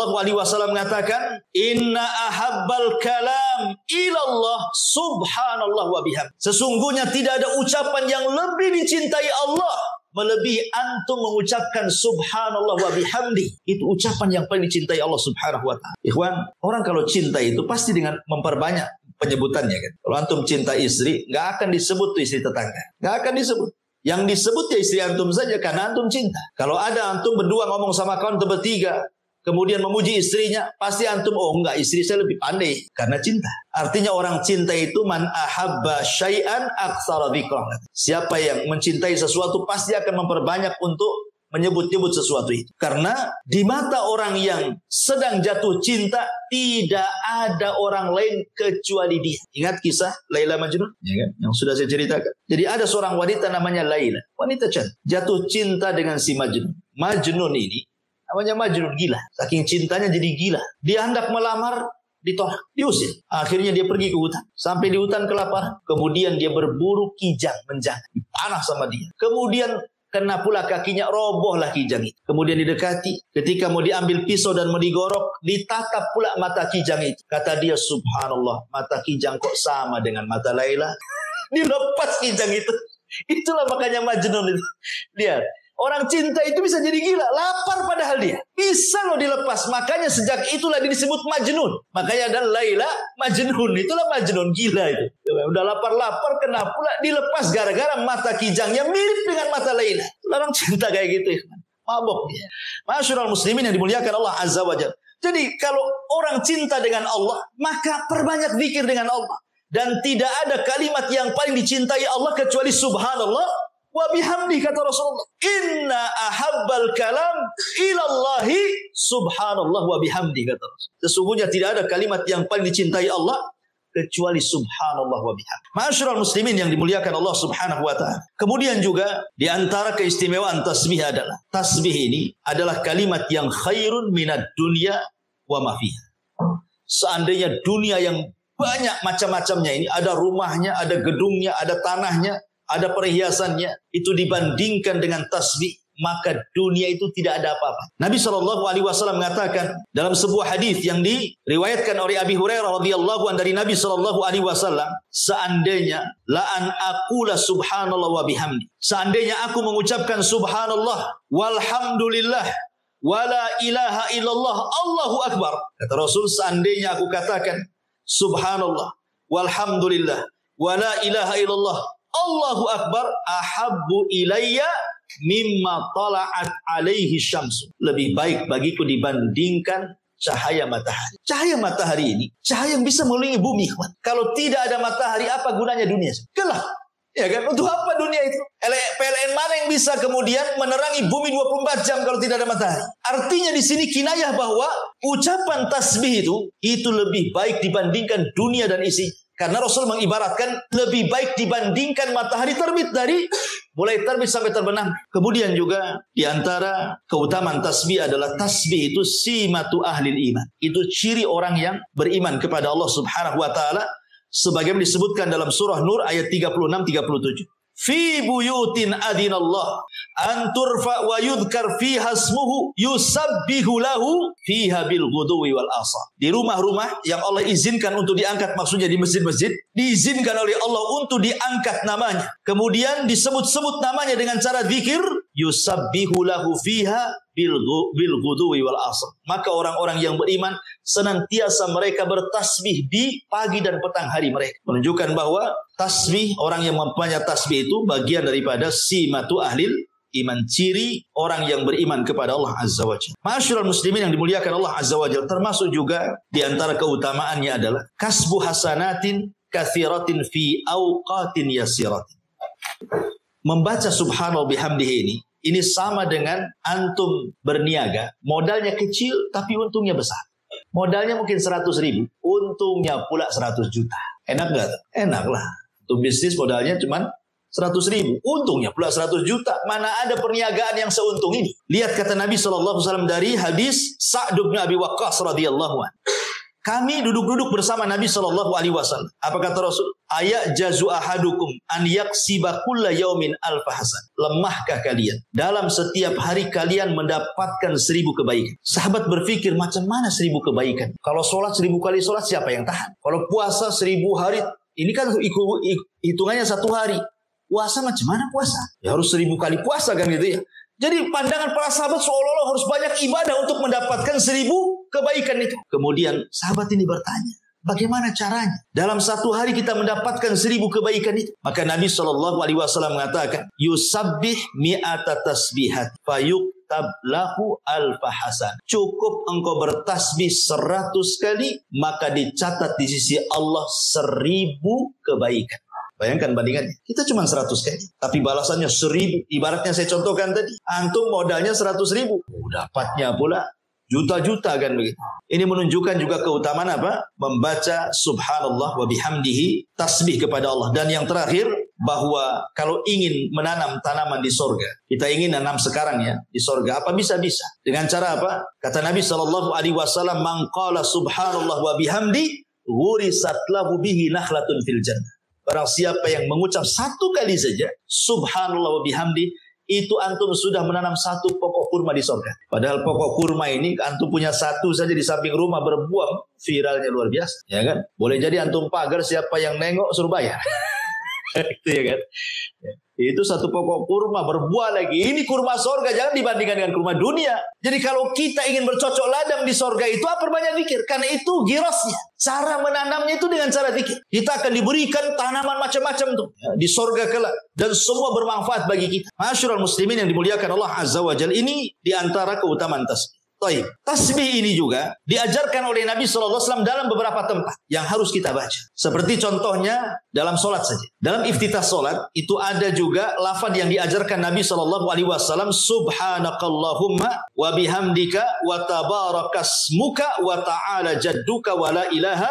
mengatakan, Inna ahabbal kalam ilallah subhanallah wa biham. Sesungguhnya tidak ada ucapan yang lebih dicintai Allah melebihi antum mengucapkan subhanallah wa bihamdi. Itu ucapan yang paling dicintai Allah Subhanahu wa taala. Ikhwan, orang kalau cinta itu pasti dengan memperbanyak penyebutannya kan. Kalau antum cinta istri, nggak akan disebut tuh istri tetangga. Nggak akan disebut. Yang disebut ya istri antum saja karena antum cinta. Kalau ada antum berdua ngomong sama kawan atau bertiga, kemudian memuji istrinya, pasti antum, enggak, istri saya lebih pandai karena cinta. Artinya orang cinta itu man ahabba syai'an aktsara dzikrah. Siapa yang mencintai sesuatu pasti akan memperbanyak untuk menyebut-nyebut sesuatu itu. Karena di mata orang yang sedang jatuh cinta, tidak ada orang lain kecuali dia. Ingat kisah Laila Majnun? Ya kan? Yang sudah saya ceritakan. Jadi ada seorang wanita namanya Laila. Wanita cantik. Jatuh cinta dengan si Majnun. Majnun ini, namanya Majnun, gila. Saking cintanya jadi gila. Dia hendak melamar, ditolak, diusir. Akhirnya dia pergi ke hutan. Sampai di hutan kelaparan. Kemudian dia berburu kijang, menjangan. Dipanah sama dia. Kemudian kena pula kakinya, robohlah kijang itu. Kemudian didekati. Ketika mau diambil pisau dan mau digorok, ditatap pula mata kijang itu. Kata dia, subhanallah, mata kijang kok sama dengan mata Laila. Dilepas kijang itu. Itulah makanya Majnun itu. Lihat. Orang cinta itu bisa jadi gila. Lapar padahal dia. Bisa loh dilepas. Makanya sejak itulah disebut Majnun. Makanya ada Laila Majnun. Itulah Majnun, gila itu. Udah lapar-lapar, kena pula dilepas gara-gara mata kijangnya mirip dengan mata Laila. Orang cinta kayak gitu. Mabok dia. Ma'asyiral muslimin yang dimuliakan Allah Azza wa Jalla. Jadi kalau orang cinta dengan Allah, maka perbanyak zikir dengan Allah. Dan tidak ada kalimat yang paling dicintai Allah kecuali subhanallah wa bihamdi, kata Rasulullah. Inna ahabbal kalam ilallahi subhanallah wa bihamdi, kata Rasulullah. Sesungguhnya tidak ada kalimat yang paling dicintai Allah kecuali subhanallah wa bihamdi. Ma'asyiral muslimin yang dimuliakan Allah Subhanahu wa taala. Kemudian juga di antara keistimewaan tasbih adalah tasbih ini adalah kalimat yang khairun minad dunya wa ma fiha. Seandainya dunia yang banyak macam-macamnya ini, ada rumahnya, ada gedungnya, ada tanahnya, ada perhiasannya, itu dibandingkan dengan tasbih, maka dunia itu tidak ada apa-apa. Nabi SAW mengatakan dalam sebuah hadis yang diriwayatkan oleh Abi Hurairah radhiyallahu anhu dari Nabi SAW, seandainya la an aqula subhanallah wa bihamdi, seandainya aku mengucapkan subhanallah walhamdulillah wala ilaha illallah Allahu akbar, kata Rasul, seandainya aku katakan subhanallah walhamdulillah wala ilaha illallah Allahu akbar ahabbu ilayya mimma tala'at alaihi syamsu. Lebih baik bagiku dibandingkan cahaya matahari. Cahaya matahari ini, cahaya yang bisa mengelilingi bumi. Kalau tidak ada matahari, apa gunanya dunia? Gelap. Ya kan? Untuk apa dunia itu? PLN mana yang bisa kemudian menerangi bumi 24 jam kalau tidak ada matahari? Artinya di sini kinayah bahwa ucapan tasbih itu lebih baik dibandingkan dunia dan isi. Karena Rasul mengibaratkan lebih baik dibandingkan matahari terbit dari mulai terbit sampai terbenam. Kemudian juga di antara keutamaan tasbih adalah tasbih itu simatu ahlil iman. Itu ciri orang yang beriman kepada Allah Subhanahu wa taala sebagaimana disebutkan dalam surah Nur ayat 36-37. Fi buyutin adinallah an turfa wa yudhkar fiha ismuhu yusabbihu lahu fiha bil ghudwi wal asal. Di rumah-rumah yang Allah izinkan untuk diangkat, maksudnya di masjid-masjid, diizinkan oleh Allah untuk diangkat namanya. Kemudian disebut-sebut namanya dengan cara zikir yusabbihu lahu fiha bil ghudwi wal asr. Maka orang-orang yang beriman senantiasa mereka bertasbih di pagi dan petang hari mereka. Menunjukkan bahwa tasbih, orang yang mempunyai tasbih itu bagian daripada simatu ahlil iman, ciri orang yang beriman kepada Allah Azza wa Jalla. Ma'asyiral muslimin yang dimuliakan Allah Azza wa Jalla, termasuk juga di antara keutamaannya adalah kasbu hasanatin katsiratin fi awqatin yasiratin. Membaca subhanallah bihamdihi ini sama dengan antum berniaga, modalnya kecil tapi untungnya besar. Modalnya mungkin 100.000, untungnya pula 100 juta. Enak nggak? Enak lah. Untuk bisnis modalnya cuma 100.000, untungnya pula 100 juta. Mana ada perniagaan yang seuntung ini? Lihat kata Nabi SAW dari hadis Sa'd bin Abi Waqqas radhiyallahu anhu. Kami duduk-duduk bersama Nabi SAW. Apa kata Rasul? Ayak jazu ahadukum an yaksiba kulla yaumin alfa hasan. Lemahkah kalian dalam setiap hari kalian mendapatkan 1000 kebaikan? Sahabat berpikir, macam mana 1000 kebaikan? Kalau sholat 1000 kali sholat, siapa yang tahan? Kalau puasa 1000 hari, ini kan hitungannya 1 hari. Puasa macam mana puasa? Ya harus 1000 kali puasa kan gitu ya. Jadi pandangan para sahabat seolah-olah harus banyak ibadah untuk mendapatkan 1000 kebaikan itu. Kemudian sahabat ini bertanya, bagaimana caranya? Dalam 1 hari kita mendapatkan 1000 kebaikan itu. Maka Nabi SAW mengatakan, yusabbih mi'ata tasbihat fayuktab lahu alfa hasan. Cukup engkau bertasbih 100 kali, maka dicatat di sisi Allah 1000 kebaikan. Bayangkan bandingannya. Kita cuma 100 kali, tapi balasannya 1000. Ibaratnya saya contohkan tadi. Antum modalnya 100.000. Dapatnya pula juta-juta kan begitu. Ini menunjukkan juga keutamaan apa? Membaca subhanallah wa bihamdihi, tasbih kepada Allah. Dan yang terakhir, bahwa kalau ingin menanam tanaman di sorga, kita ingin nanam sekarang ya di sorga, apa bisa-bisa. Dengan cara apa? Kata Nabi SAW, man qala subhanallah wa bihamdi, ghurisat lahu bihi nakhlatun fil jannah. Barang siapa yang mengucap 1 kali saja subhanallah wa bihamdi, itu antum sudah menanam 1 pokok kurma di sorga. Padahal pokok kurma ini antum punya 1 saja di samping rumah berbuah, viralnya luar biasa, ya kan? Boleh jadi antum pagar, siapa yang nengok suruh bayar. Itu ya kan? Itu 1 pokok kurma berbuah lagi. Ini kurma sorga, jangan dibandingkan dengan kurma dunia. Jadi kalau kita ingin bercocok ladang di sorga itu, perbanyak zikir. Karena itu girasnya. Cara menanamnya itu dengan cara zikir. Kita akan diberikan tanaman macam-macam tuh ya, di sorga kelak. Dan semua bermanfaat bagi kita. Ma'asyiral muslimin yang dimuliakan Allah Azza wa Jalla, ini di antara keutamaan tasbih. Tasbih ini juga diajarkan oleh Nabi SAW dalam beberapa tempat yang harus kita baca. Seperti contohnya dalam solat saja. Dalam iftitah solat itu ada juga lafaz yang diajarkan Nabi SAW, subhanakallahumma wa bihamdika wa tabarakasmuka wa ta'ala jadduka wa la ilaha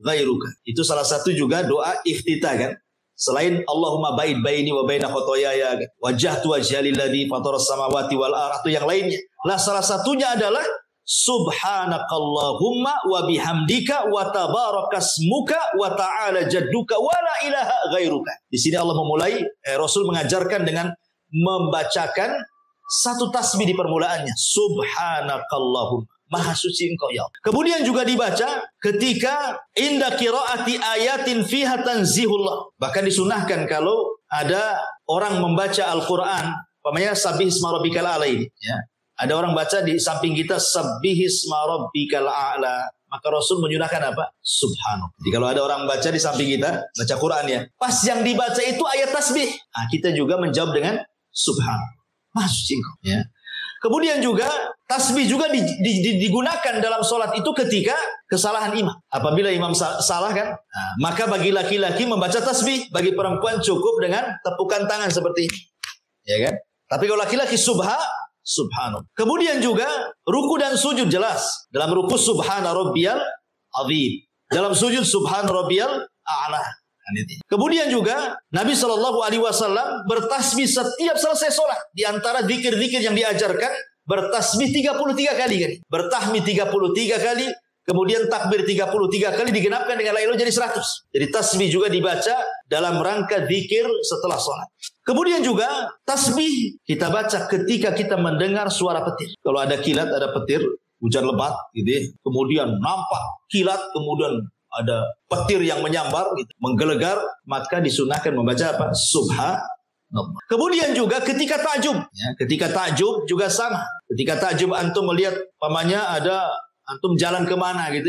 ghairuka. Itu salah satu juga doa iftitah kan. Selain Allahumma ba'id baini wa baina khotoyaya, wajjahtu wajhali alladzi fataras samawati wal ardh, atau yang lainnya. Lah salah satunya adalah subhanakallahumma wa bihamdika wa tabarakasmuka wa ta'ala jadduka wa la ilaha ghairuka. Di sini Allah memulai, Rasul mengajarkan dengan membacakan 1 tasbih di permulaannya. Subhanakallahumma, Maha suci engkau ya Allah. Kemudian juga dibaca ketika inda qiraati ayatin fiha tanzihullah. Bahkan disunahkan kalau ada orang membaca Al-Quran, umpamanya sabbihisma rabbikal a'la ini ya. Ada orang baca di samping kita sabbihisma rabbikal a'la, maka Rasul menyunahkan apa? Subhanallah. Jadi kalau ada orang baca di samping kita, baca Quran ya, pas yang dibaca itu ayat tasbih, kita juga menjawab dengan subhanallah, Maha suci engkau ya. Kemudian juga tasbih juga digunakan dalam sholat itu ketika kesalahan imam. Apabila imam salah kan, maka bagi laki-laki membaca tasbih, bagi perempuan cukup dengan tepukan tangan seperti ini, ya kan? Tapi kalau laki-laki subhanallah. Kemudian juga ruku dan sujud jelas. Dalam ruku subhana rabbiyal azim, dalam sujud subhana rabbiyal a'la. Kemudian juga Nabi SAW bertasbih setiap selesai sholat. Di antara zikir-zikir yang diajarkan, bertasbih 33 kali kan? Bertahmid 33 kali, kemudian takbir 33 kali digenapkan dengan la ilaha jadi 100. Jadi tasbih juga dibaca dalam rangka zikir setelah sholat. Kemudian juga tasbih kita baca ketika kita mendengar suara petir. Kalau ada kilat, ada petir, hujan lebat gitu ya. Kemudian nampak kilat, kemudian ada petir yang menyambar gitu, menggelegar, maka disunahkan membaca apa? Kemudian juga ketika takjub, ya, ketika takjub juga sama. Ketika takjub antum melihat pamannya ada antum jalan kemana gitu,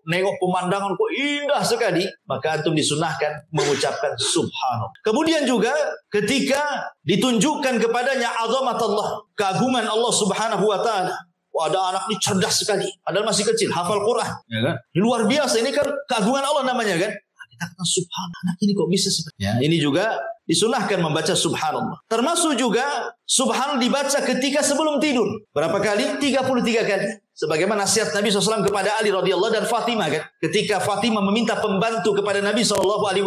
nengok pemandangan kok indah sekali, maka antum disunahkan mengucapkan subhanallah. Kemudian juga ketika ditunjukkan kepadanya azamatullah, keagungan Allah Subhanahu wa taala. Wah, ada anak ini cerdas sekali, padahal masih kecil, hafal Quran, ya kan? Luar biasa, ini kan keagungan Allah namanya kan. Kita katakan subhanallah, anak ini kok bisa seperti ini. Ya, ini juga disunahkan membaca subhanallah. Termasuk juga subhanallah dibaca ketika sebelum tidur. Berapa kali? 33 kali. Sebagaimana nasihat Nabi SAW kepada Ali radhiyallahu dan Fatimah kan. Ketika Fatimah meminta pembantu kepada Nabi SAW,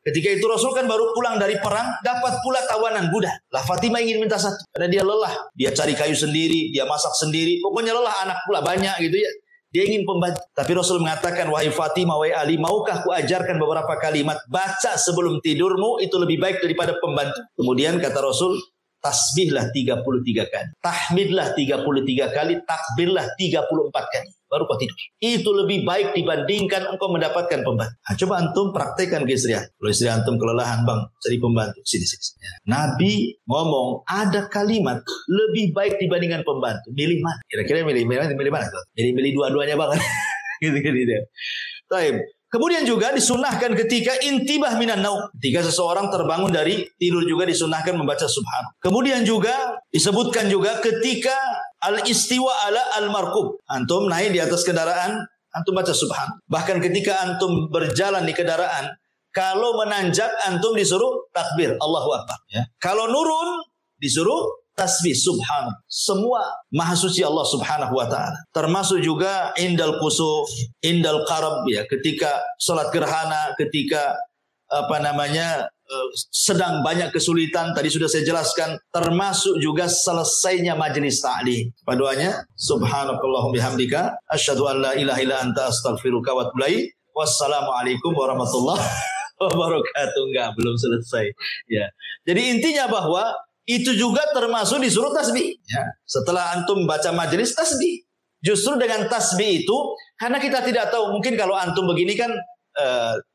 ketika itu Rasul kan baru pulang dari perang, dapat pula tawanan budak. Lah Fatimah ingin minta satu, karena dia lelah. Dia cari kayu sendiri, dia masak sendiri. Pokoknya lelah, anak pula banyak gitu ya. Dia ingin pembantu. Tapi Rasul mengatakan, wahai Fatimah, wahai Ali, maukah ku ajarkan beberapa kalimat baca sebelum tidurmu, itu lebih baik daripada pembantu. Kemudian kata Rasul, tasbihlah 33 kali, tahmidlah 33 kali, takbirlah 34 kali, baru kau tidur. Itu lebih baik dibandingkan engkau mendapatkan pembantu. Nah, coba antum praktekkan ke istri. Kalau istri antum kelelahan, bang, cari pembantu. Sini. Nabi ngomong ada kalimat lebih baik dibandingkan pembantu. Milih mana? Kira-kira milih mana? Milih dua-duanya banget. gitu. Baik. Kemudian juga disunahkan ketika intibah minan naum. Ketika seseorang terbangun dari tidur juga disunahkan membaca subhanallah. Kemudian juga disebutkan juga ketika al-istiwa ala al-markub. Antum naik di atas kendaraan, antum baca subhanallah. Bahkan ketika antum berjalan di kendaraan, kalau menanjak antum disuruh takbir, Allahu Akbar. Ya. Kalau nurun disuruh tasbih subhanallah. Semua maha suci Allah Subhanahu wa taala. Termasuk juga indal kusuf, indal qarab ya, ketika salat gerhana, ketika sedang banyak kesulitan, tadi sudah saya jelaskan, termasuk juga selesainya majelis ta'lim. Doanya subhanakallahumma bihamdika asyhadu an la ilaha illa anta astaghfiruka wa atubu ilaik. Wassalamualaikum warahmatullahi wabarakatuh. Enggak, belum selesai. Ya. Jadi intinya bahwa itu juga termasuk disuruh tasbih. Ya. Setelah antum baca majelis tasbih. Justru dengan tasbih itu, karena kita tidak tahu, mungkin kalau antum begini kan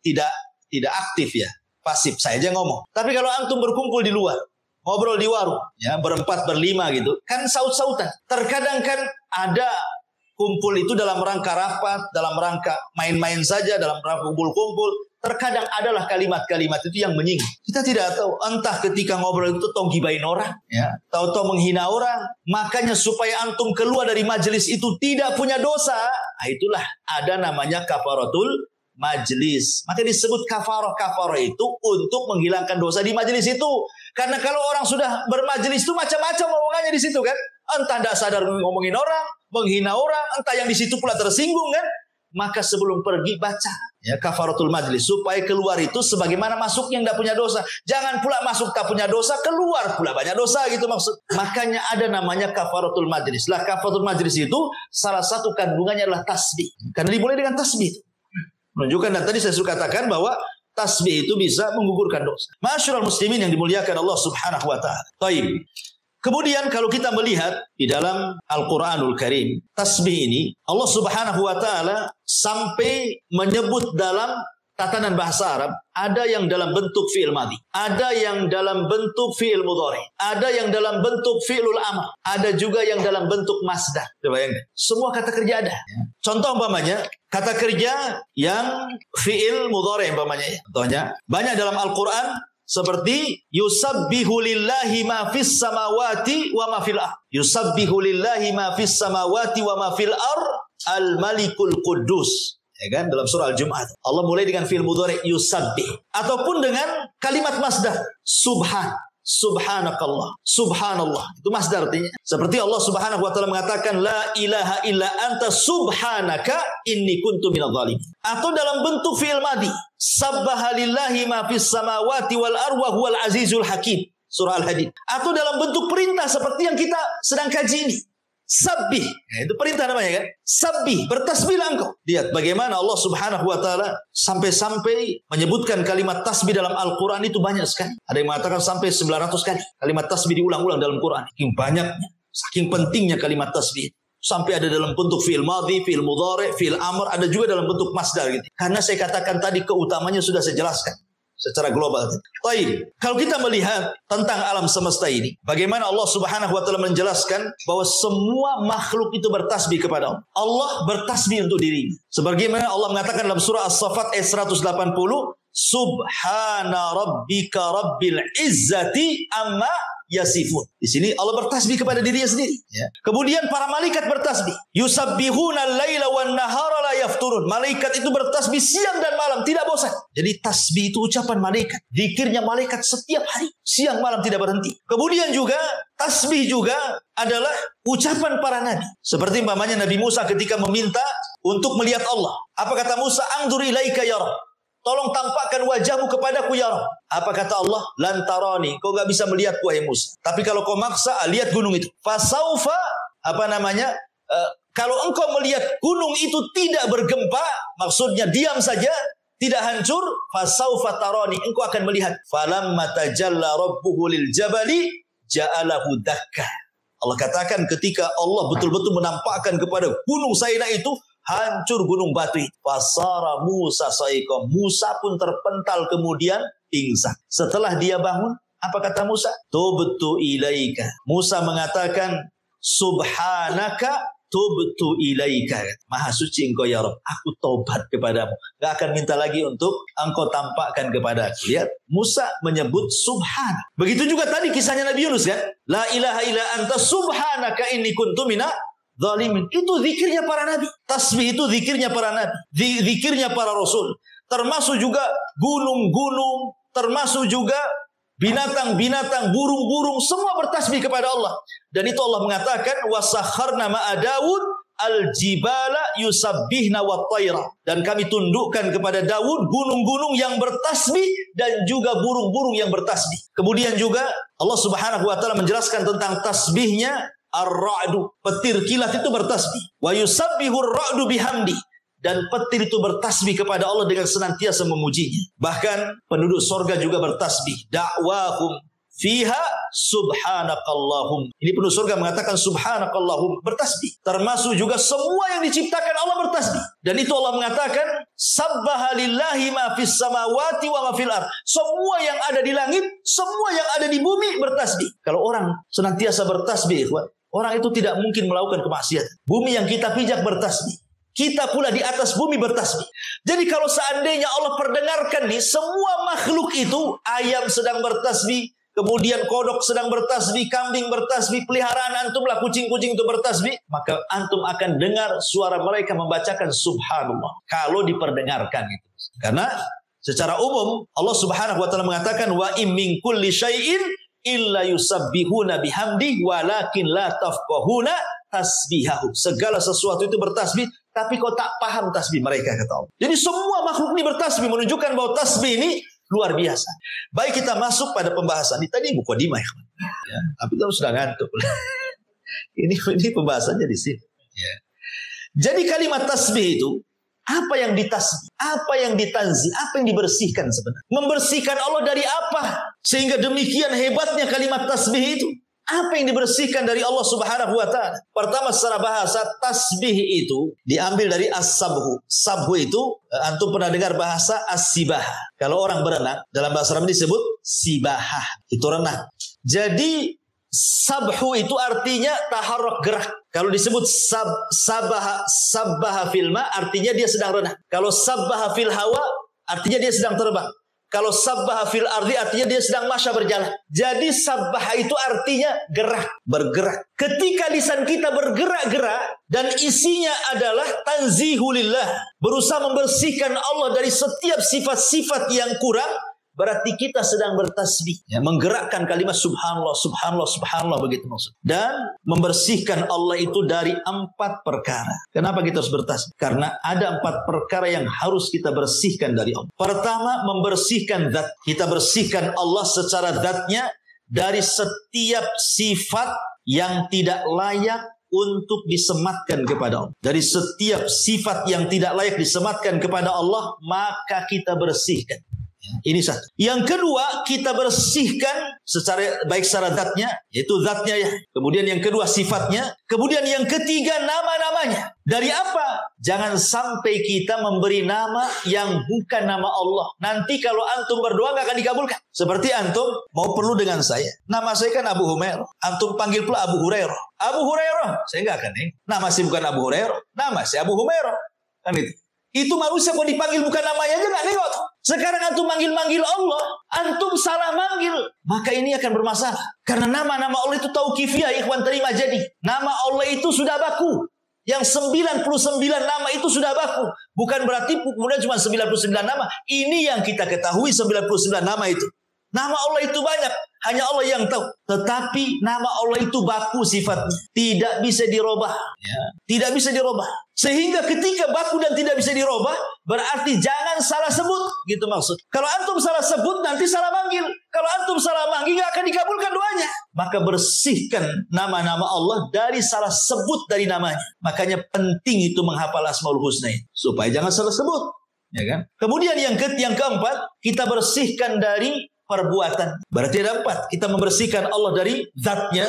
tidak aktif ya, pasif. Saya aja ngomong. Tapi kalau antum berkumpul di luar, ngobrol di warung, ya berempat berlima gitu, kan saut-sautan. Terkadang kan ada kumpul itu dalam rangka rapat, dalam rangka main-main saja, dalam rangka kumpul-kumpul. Terkadang adalah kalimat-kalimat itu yang menyinggung. Kita tidak tahu, entah ketika ngobrol itu tahu gibain orang, ya, tahu-tahu menghina orang. Makanya supaya antum keluar dari majelis itu tidak punya dosa, itulah ada namanya kafaratul majlis. Maka disebut kafarah itu untuk menghilangkan dosa di majelis itu. Karena kalau orang sudah bermajelis itu macam-macam omongannya di situ kan. Entah tidak sadar ngomongin orang, menghina orang, entah yang di situ pula tersinggung kan. Maka sebelum pergi baca ya kafaratul majlis supaya keluar itu sebagaimana masuk yang tidak punya dosa. Jangan pula masuk tak punya dosa, keluar pula banyak dosa gitu maksud. Makanya ada namanya kafaratul majlis. Lah kafaratul majlis itu salah satu kandungannya adalah tasbih. Karena dimulai dengan tasbih. Menunjukkan, dan tadi saya sudah katakan bahwa tasbih itu bisa menggugurkan dosa. Ma'asyiral muslimin yang dimuliakan Allah Subhanahu wa taala. Baik. Kemudian kalau kita melihat di dalam Al-Quranul Karim, tasbih ini Allah Subhanahu wa taala sampai menyebut dalam tatanan bahasa Arab, ada yang dalam bentuk fi'il madhi, ada yang dalam bentuk fi'il mudhari, ada yang dalam bentuk fi'lul amr, ada juga yang dalam bentuk masdar. Coba bayangkan, semua kata kerja ada. Contoh umpamanya kata kerja yang fi'il mudhari umpamanya. Contohnya banyak dalam Al-Quran seperti yusabbihu lillahi ma fis samawati wa ma fil ard. Yusabbihu lillahi ma fis samawati wa ma fil ard al-malikul quddus. Ya kan, dalam surah Al-Jumu'ah Allah mulai dengan fi'il mudhari yusabbih, ataupun dengan kalimat masdar subhanakallah, subhanallah. Itu masdar artinya. Seperti Allah Subhanahu wa taala mengatakan la ilaha illa anta subhanaka inni kuntu minadh dhalimin. Atau dalam bentuk fi'il madhi, sabbaha lillahi ma fis samawati wal ardi wa huwal azizul hakim. Surah Al-Hadid. Atau dalam bentuk perintah seperti yang kita sedang kaji ini. Sabbih, ya, itu perintah namanya kan? Sabbih, bertasbihlah engkau. Lihat bagaimana Allah Subhanahu wa taala sampai-sampai menyebutkan kalimat tasbih dalam Al-Qur'an itu banyak sekali. Ada yang mengatakan sampai 900 kali kalimat tasbih diulang-ulang dalam Qur'an. Saking banyaknya, saking pentingnya kalimat tasbih. Sampai ada dalam bentuk fi'il madhi, fi'il mudhari, fi'il amr, ada juga dalam bentuk masdar gitu. Karena saya katakan tadi keutamanya sudah saya jelaskan. secara global. Baik, kalau kita melihat tentang alam semesta ini, bagaimana Allah Subhanahu wa taala menjelaskan bahwa semua makhluk itu bertasbih kepada Allah. Allah bertasbih untuk dirinya. Sebagaimana Allah mengatakan dalam surah As-Saffat ayat 180, Subhana rabbika rabbil izzati amma yasifun. Di sini Allah bertasbih kepada dirinya sendiri. Ya. Kemudian para malaikat bertasbih. Yusabbihuna al-laila wan nahara la yafturun. Malaikat itu bertasbih siang dan malam, tidak bosan. Jadi tasbih itu ucapan malaikat. Zikirnya malaikat setiap hari, siang malam tidak berhenti. Kemudian juga tasbih juga adalah ucapan para nabi. Seperti umpamanya Nabi Musa ketika meminta untuk melihat Allah. Apa kata Musa? Angdur ilaika ya Rabb. Tolong tampakkan wajahmu kepadaku ya Rabb. Apa kata Allah? Lantarani. Kau gak bisa melihatku wahai Musa. Tapi kalau kau maksa, lihat gunung itu. Fasaufa, kalau engkau melihat gunung itu tidak bergempa, maksudnya diam saja, tidak hancur, fasaufa tarani. Engkau akan melihat. Falamma tajalla rabbuhu lil jabali ja'alahu dakka. Allah katakan ketika Allah betul-betul menampakkan kepada gunung Sainai itu, hancur gunung batu itu. Fasara Musa sa'iqam. Musa pun terpental kemudian pingsan. Setelah dia bangun, apa kata Musa? Tubtu ilaika. Musa mengatakan, Subhanaka tubtu ilaika. Maha suci engkau ya Rabb. Aku taubat kepadamu. Gak akan minta lagi untuk engkau tampakkan kepada aku. Lihat, Musa menyebut Subhan. Begitu juga tadi kisahnya Nabi Yunus kan? La ilaha illa anta subhanaka inni kuntu mina zalimin. Itu zikirnya para nabi. Tasbih itu zikirnya para nabi. Zikirnya para rasul. Termasuk juga gunung-gunung. Termasuk juga binatang-binatang, burung-burung. Semua bertasbih kepada Allah. Dan itu Allah mengatakan, wasakharna ma'a Daud al-jibala yusabbihna wat-tayra. Dan kami tundukkan kepada Daud gunung-gunung yang bertasbih dan juga burung-burung yang bertasbih. Kemudian juga Allah Subhanahu wa taala menjelaskan tentang tasbihnya ar-ra'du, petir kilat itu bertasbih. Wa yusabbihu ar-ra'du bihamdi, dan petir itu bertasbih kepada Allah dengan senantiasa memujinya. Bahkan penduduk sorga juga bertasbih. Da'wahum fiha subhanakallahum. Ini penduduk sorga mengatakan subhanakallahum, bertasbih. Termasuk juga semua yang diciptakan Allah bertasbih. Dan itu Allah mengatakan sabbaha lillahi ma fis samawati wa ma fil ard. Semua yang ada di langit, semua yang ada di bumi bertasbih. Kalau orang senantiasa bertasbih, orang itu tidak mungkin melakukan kemaksiatan. Bumi yang kita pijak bertasbih. Kita pula di atas bumi bertasbih. Jadi kalau seandainya Allah perdengarkan nih, semua makhluk itu, ayam sedang bertasbih, kemudian kodok sedang bertasbih, kambing bertasbih, peliharaan antum lah, kucing-kucing itu bertasbih, maka antum akan dengar suara mereka membacakan subhanallah. Kalau diperdengarkan itu. Karena secara umum Allah Subhanahu wa taala mengatakan wa im min kulli syai'in illa yusabbihuna bihamdi walakin la tafqahuna tasbihahu. Segala sesuatu itu bertasbih, tapi kau tak paham tasbih mereka, kata Allah. Jadi semua makhluk ini bertasbih, menunjukkan bahwa tasbih ini luar biasa. Baik, kita masuk pada pembahasan. Ini tadi mukadimah ya. Tapi kita sudah ngantuk. ini pembahasannya di sini. Ya. Jadi kalimat tasbih itu, apa yang ditasbih, apa yang ditanzi, apa yang dibersihkan sebenarnya? Membersihkan Allah dari apa? Sehingga demikian hebatnya kalimat tasbih itu. Apa yang dibersihkan dari Allah Subhanahu wa taala? Pertama, secara bahasa, tasbih itu diambil dari as-sabhu. Sabhu itu antum pernah dengar bahasa as-sibahah. Kalau orang berenang, dalam bahasa Arab disebut sibahah. Itu renang. Jadi sabhu itu artinya taharruk, gerak. Kalau disebut sabbaha fil ma, artinya dia sedang renang. Kalau sabbaha fil hawa, artinya dia sedang terbang. Kalau sabbaha fil ardi, artinya dia sedang masya, berjalan. Jadi sabbaha itu artinya gerak, bergerak. Ketika lisan kita bergerak-gerak dan isinya adalah tanzihulillah, berusaha membersihkan Allah dari setiap sifat-sifat yang kurang, berarti kita sedang bertasbih, ya, menggerakkan kalimat subhanallah, subhanallah, subhanallah, begitu maksud. Dan membersihkan Allah itu dari 4 perkara. Kenapa kita harus bertasbih? Karena ada 4 perkara yang harus kita bersihkan dari Allah. Pertama, membersihkan zat. Kita bersihkan Allah secara zatnya dari setiap sifat yang tidak layak untuk disematkan kepada Allah. Dari setiap sifat yang tidak layak disematkan kepada Allah, maka kita bersihkan. Ini satu. Yang kedua, kita bersihkan baik secara zatnya, yaitu zatnya ya. Kemudian yang kedua sifatnya. Kemudian yang ketiga nama-namanya. Dari apa? Jangan sampai kita memberi nama yang bukan nama Allah. Nanti kalau antum berdoa nggak akan dikabulkan. Seperti antum mau perlu dengan saya. Nama saya kan Abu Humair. Antum panggil pula Abu Hurairah. Abu Hurairah. Saya nggak akan nama saya bukan Abu Hurairah. Nama saya Abu Humair. Kan itu. Itu manusia kalau dipanggil bukan namanya aja nggak nengok. Sekarang antum manggil-manggil Allah, antum salah manggil, maka ini akan bermasalah. Karena nama-nama Allah itu tauqifiyah, ikhwan terima jadi. Nama Allah itu sudah baku. Yang 99 nama itu sudah baku. Bukan berarti kemudian cuma 99 nama. Ini yang kita ketahui 99 nama itu. Nama Allah itu banyak, hanya Allah yang tahu. Tetapi nama Allah itu baku sifatnya, tidak bisa dirubah. Ya. Tidak bisa dirubah. Sehingga ketika baku dan tidak bisa dirubah, berarti jangan salah sebut, gitu maksud. Kalau antum salah sebut, nanti salah manggil. Kalau antum salah manggil, nggak akan dikabulkan doanya. Maka bersihkan nama-nama Allah dari salah sebut dari namanya. Makanya penting itu menghafal Asmaul Husna supaya jangan salah sebut. Ya kan? Kemudian yang keempat, kita bersihkan dari perbuatan. Berarti ada 4. Kita membersihkan Allah dari zatnya.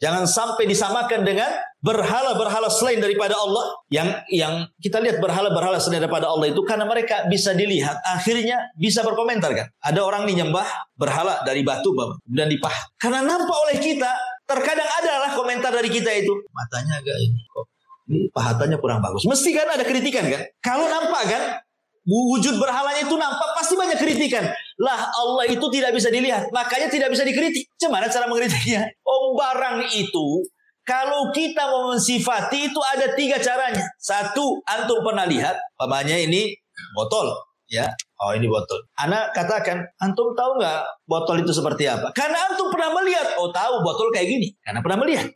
Jangan sampai disamakan dengan berhala-berhala selain daripada Allah. Yang kita lihat berhala-berhala selain daripada Allah itu karena mereka bisa dilihat. Akhirnya bisa berkomentar kan. Ada orang nih nyembah berhala dari batu dan dipahat. Karena nampak oleh kita, terkadang adalah komentar dari kita itu. Matanya agak ini pahatannya kurang bagus. Mesti kan ada kritikan kan. Kalau nampak kan, wujud berhalanya itu nampak, pasti banyak kritikan. Lah Allah itu tidak bisa dilihat, makanya tidak bisa dikritik. Gimana cara mengkritiknya? Barang itu, kalau kita mau mensifati itu ada 3 caranya. 1, antum pernah lihat, namanya ini botol. Ya, ini botol. Ana katakan, antum tahu nggak botol itu seperti apa? Karena antum pernah melihat. Tahu botol kayak gini, karena pernah melihat.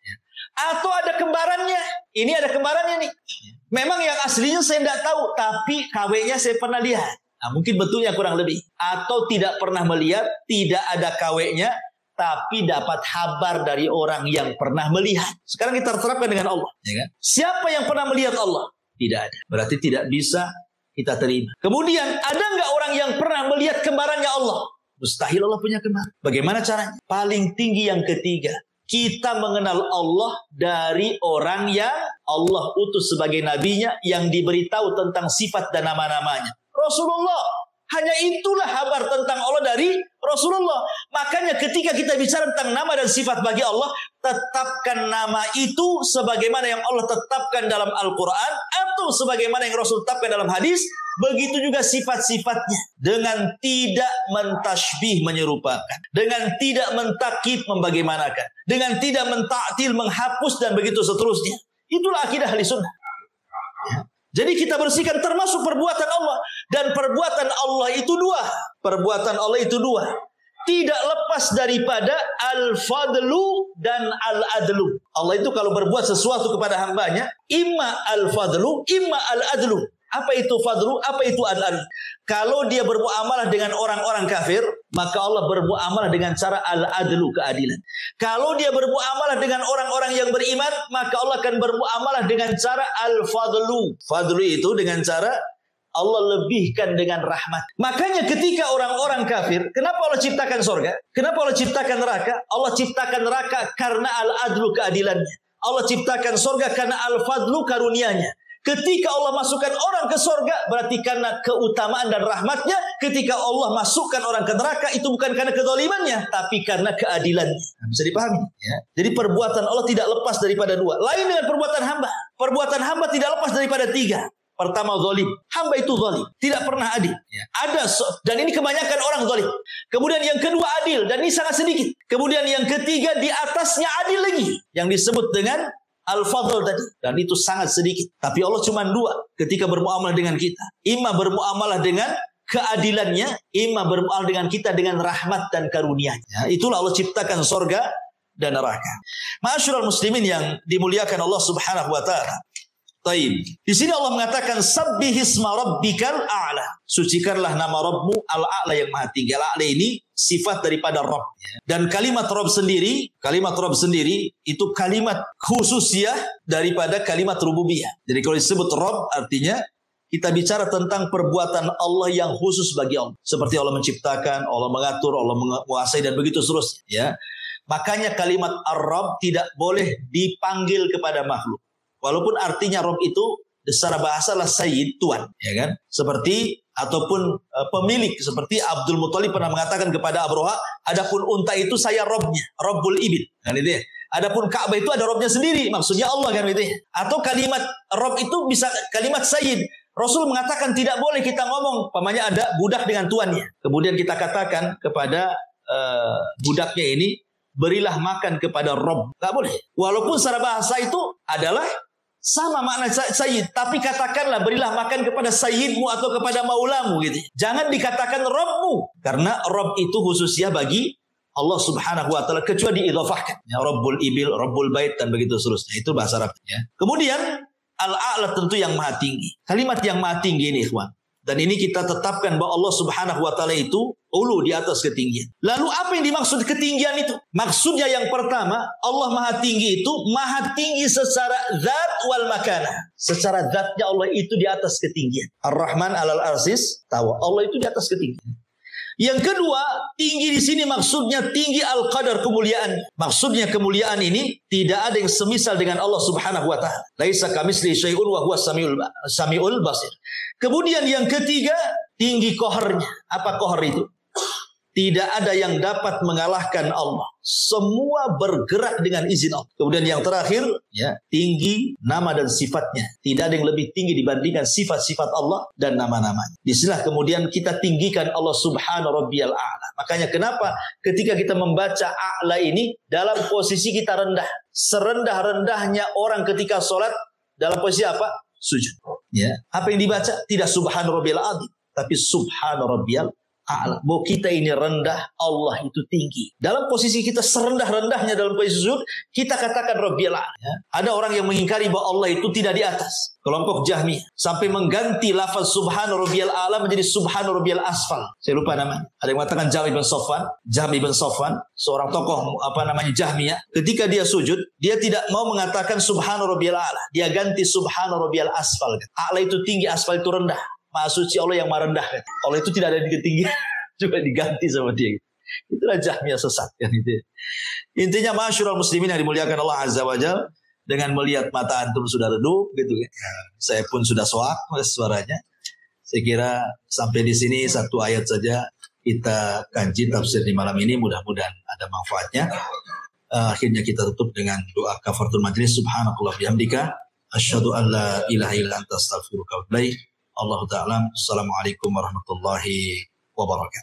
Atau ada kembarannya. Ini ada kembarannya nih. Memang yang aslinya saya tidak tahu, tapi KW-nya saya pernah lihat. Nah, mungkin betulnya kurang lebih. Atau tidak pernah melihat, tidak ada KW-nya, tapi dapat kabar dari orang yang pernah melihat. Sekarang kita terapkan dengan Allah. Ya kan? Siapa yang pernah melihat Allah? Tidak ada. Berarti tidak bisa kita terima. Kemudian, ada nggak orang yang pernah melihat kembarannya Allah? Mustahil Allah punya kembaran. Bagaimana caranya? Paling tinggi yang ketiga. Kita mengenal Allah dari orang yang Allah utus sebagai nabinya yang diberitahu tentang sifat dan nama-namanya. Rasulullah. Hanya itulah kabar tentang Allah dari Rasulullah. Makanya ketika kita bicara tentang nama dan sifat bagi Allah, tetapkan nama itu sebagaimana yang Allah tetapkan dalam Al-Quran atau sebagaimana yang Rasul tetapkan dalam hadis. Begitu juga sifat-sifatnya. Dengan tidak mentasbih menyerupakan. Dengan tidak mentakif membagaimanakan. Dengan tidak mentaktil menghapus dan begitu seterusnya. Itulah akidah ahli sunnah. Ya. Jadi kita bersihkan termasuk perbuatan Allah. Dan perbuatan Allah itu 2. Perbuatan Allah itu 2. Tidak lepas daripada al-fadlu dan al-adlu. Allah itu kalau berbuat sesuatu kepada hambanya, imma al-fadlu, imma al-adlu. Apa itu fadlu? Apa itu al-adlu? Kalau dia bermuamalah dengan orang-orang kafir, maka Allah bermuamalah dengan cara al-adlu, keadilan. Kalau dia bermuamalah dengan orang-orang yang beriman, maka Allah akan bermuamalah dengan cara al-fadlu. Fadlu itu dengan cara Allah lebihkan dengan rahmat. Makanya ketika orang-orang kafir, kenapa Allah ciptakan surga? Kenapa Allah ciptakan neraka? Allah ciptakan neraka karena al-adlu, keadilannya. Allah ciptakan surga karena al-fadlu, karunianya. Ketika Allah masukkan orang ke surga, berarti karena keutamaan dan rahmatnya. Ketika Allah masukkan orang ke neraka, itu bukan karena kezalimannya, tapi karena keadilannya. Bisa dipahami? Ya. Jadi perbuatan Allah tidak lepas daripada 2. Lain dengan perbuatan hamba. Perbuatan hamba tidak lepas daripada 3. Pertama, zalim. Hamba itu zalim, tidak pernah adil. Ya. Dan ini kebanyakan orang zalim. Kemudian yang kedua adil, dan ini sangat sedikit. Kemudian yang ketiga di atasnya adil lagi, yang disebut dengan al-fadl tadi. Dan itu sangat sedikit. Tapi Allah cuma 2 ketika bermuamalah dengan kita. Ima bermuamalah dengan keadilannya, ima bermuamalah dengan kita dengan rahmat dan karunia-Nya. Itulah Allah ciptakan surga dan neraka. Ma'asyiral muslimin yang dimuliakan Allah Subhanahu wa taala. Taib. Di sini Allah mengatakan sabbihisma rabbikal a'la. Sucikanlah nama Rabbmu al-a'la yang maha tinggi. Al-a'la ini sifat daripada Rabb. Dan kalimat Rabb sendiri itu kalimat khususiyah daripada kalimat rububiyah. Jadi kalau disebut Rabb artinya kita bicara tentang perbuatan Allah yang khusus bagi Allah. Seperti Allah menciptakan, Allah mengatur, Allah menguasai dan begitu seterusnya. Ya. Makanya kalimat Ar-Rabb tidak boleh dipanggil kepada makhluk. Walaupun artinya Rabb itu secara bahasa adalah Sayyid, Tuan, ya kan? Seperti ataupun pemilik, seperti Abdul Muthalib pernah mengatakan kepada Abroha, adapun unta itu saya Rabbnya, Rabbul Ibil, kan itu ya. Adapun Ka'bah itu ada Rabbnya sendiri, maksudnya Allah, kan itu ya. Atau kalimat Rabb itu bisa kalimat Sayyid. Rasul mengatakan tidak boleh kita ngomong, pamannya ada budak dengan tuannya. Kemudian kita katakan kepada budaknya ini, berilah makan kepada Rabb. Tak boleh. Walaupun secara bahasa itu adalah sama makna Sayyid, tapi katakanlah berilah makan kepada Sayyidmu atau kepada Maulamu gitu. Jangan dikatakan Rabbmu, karena Rabb itu khususnya bagi Allah Subhanahu wa taala kecuali diidhafahkan. Ya, Rabbul Ibil, Rabbul Bait dan begitu seterusnya. Itu bahasa Arabnya. Kemudian Al-A'la tentu yang maha tinggi. Kalimat yang maha tinggi ini, ikhwan. Dan ini kita tetapkan bahwa Allah Subhanahu wa taala itu ulu di atas ketinggian. Lalu apa yang dimaksud ketinggian itu? Maksudnya yang pertama, Allah maha tinggi itu maha tinggi secara zat wal makanah. Secara zatnya Allah itu di atas ketinggian. Ar-Rahman 'alal arsis, tawa. Allah itu di atas ketinggian. Yang kedua, tinggi di sini maksudnya tinggi al-qadar, kemuliaan. Maksudnya kemuliaan ini tidak ada yang semisal dengan Allah Subhanahu wa taala. Laisa kamitslihi syai'un wa huwas samiul basir. Kemudian yang ketiga, tinggi qaharnya. Apa qahar itu? Tidak ada yang dapat mengalahkan Allah. Semua bergerak dengan izin Allah. Kemudian yang terakhir, ya, tinggi nama dan sifatnya. Tidak ada yang lebih tinggi dibandingkan sifat-sifat Allah dan nama-namanya. Disinilah kemudian kita tinggikan Allah Subhanahu Rabbiyal A'la. Makanya kenapa ketika kita membaca A'la ini dalam posisi kita rendah. Serendah-rendahnya orang ketika sholat dalam posisi apa? Sujud. Ya. Apa yang dibaca? Tidak Subhanahu Rabbiyal A'la, tapi Subhanahu Rabbiyal A'la. Bahwa kita ini rendah, Allah itu tinggi. Dalam posisi kita serendah-rendahnya dalam posisi sujud, kita katakan Rabbiyal A'la. Ya. Ada orang yang mengingkari bahwa Allah itu tidak di atas. Kelompok Jahmiyah sampai mengganti lafaz Subhana Rabbiyal A'la menjadi Subhana Rabbiyal Asfal. Saya lupa namanya. Ada yang mengatakan Jahmi bin Safwan, seorang tokoh Jahmiyah. Ketika dia sujud, dia tidak mau mengatakan Subhana Rabbiyal A'la. Dia ganti Subhana Rabbiyal Asfal. A'la itu tinggi, asfal itu rendah. Maha suci Allah yang maha rendah. Allah itu tidak ada di ketinggian. Coba diganti sama dia. Itulah Jahmiyah sesat. Intinya masyarul muslimin yang dimuliakan Allah Azza wa Jalla, dengan melihat mata antum sudah redup gitu ya. Saya pun sudah soak suaranya. Saya kira sampai di sini satu ayat saja kita kaji tafsir di malam ini, mudah-mudahan ada manfaatnya. Akhirnya kita tutup dengan doa kafaratul majlis. Subhanakallah bihamdika asyhadu an la ilaha illa anta astaghfiruka wa atubu ilaik. Allahu ta'ala. Assalamualaikum warahmatullahi wabarakatuh.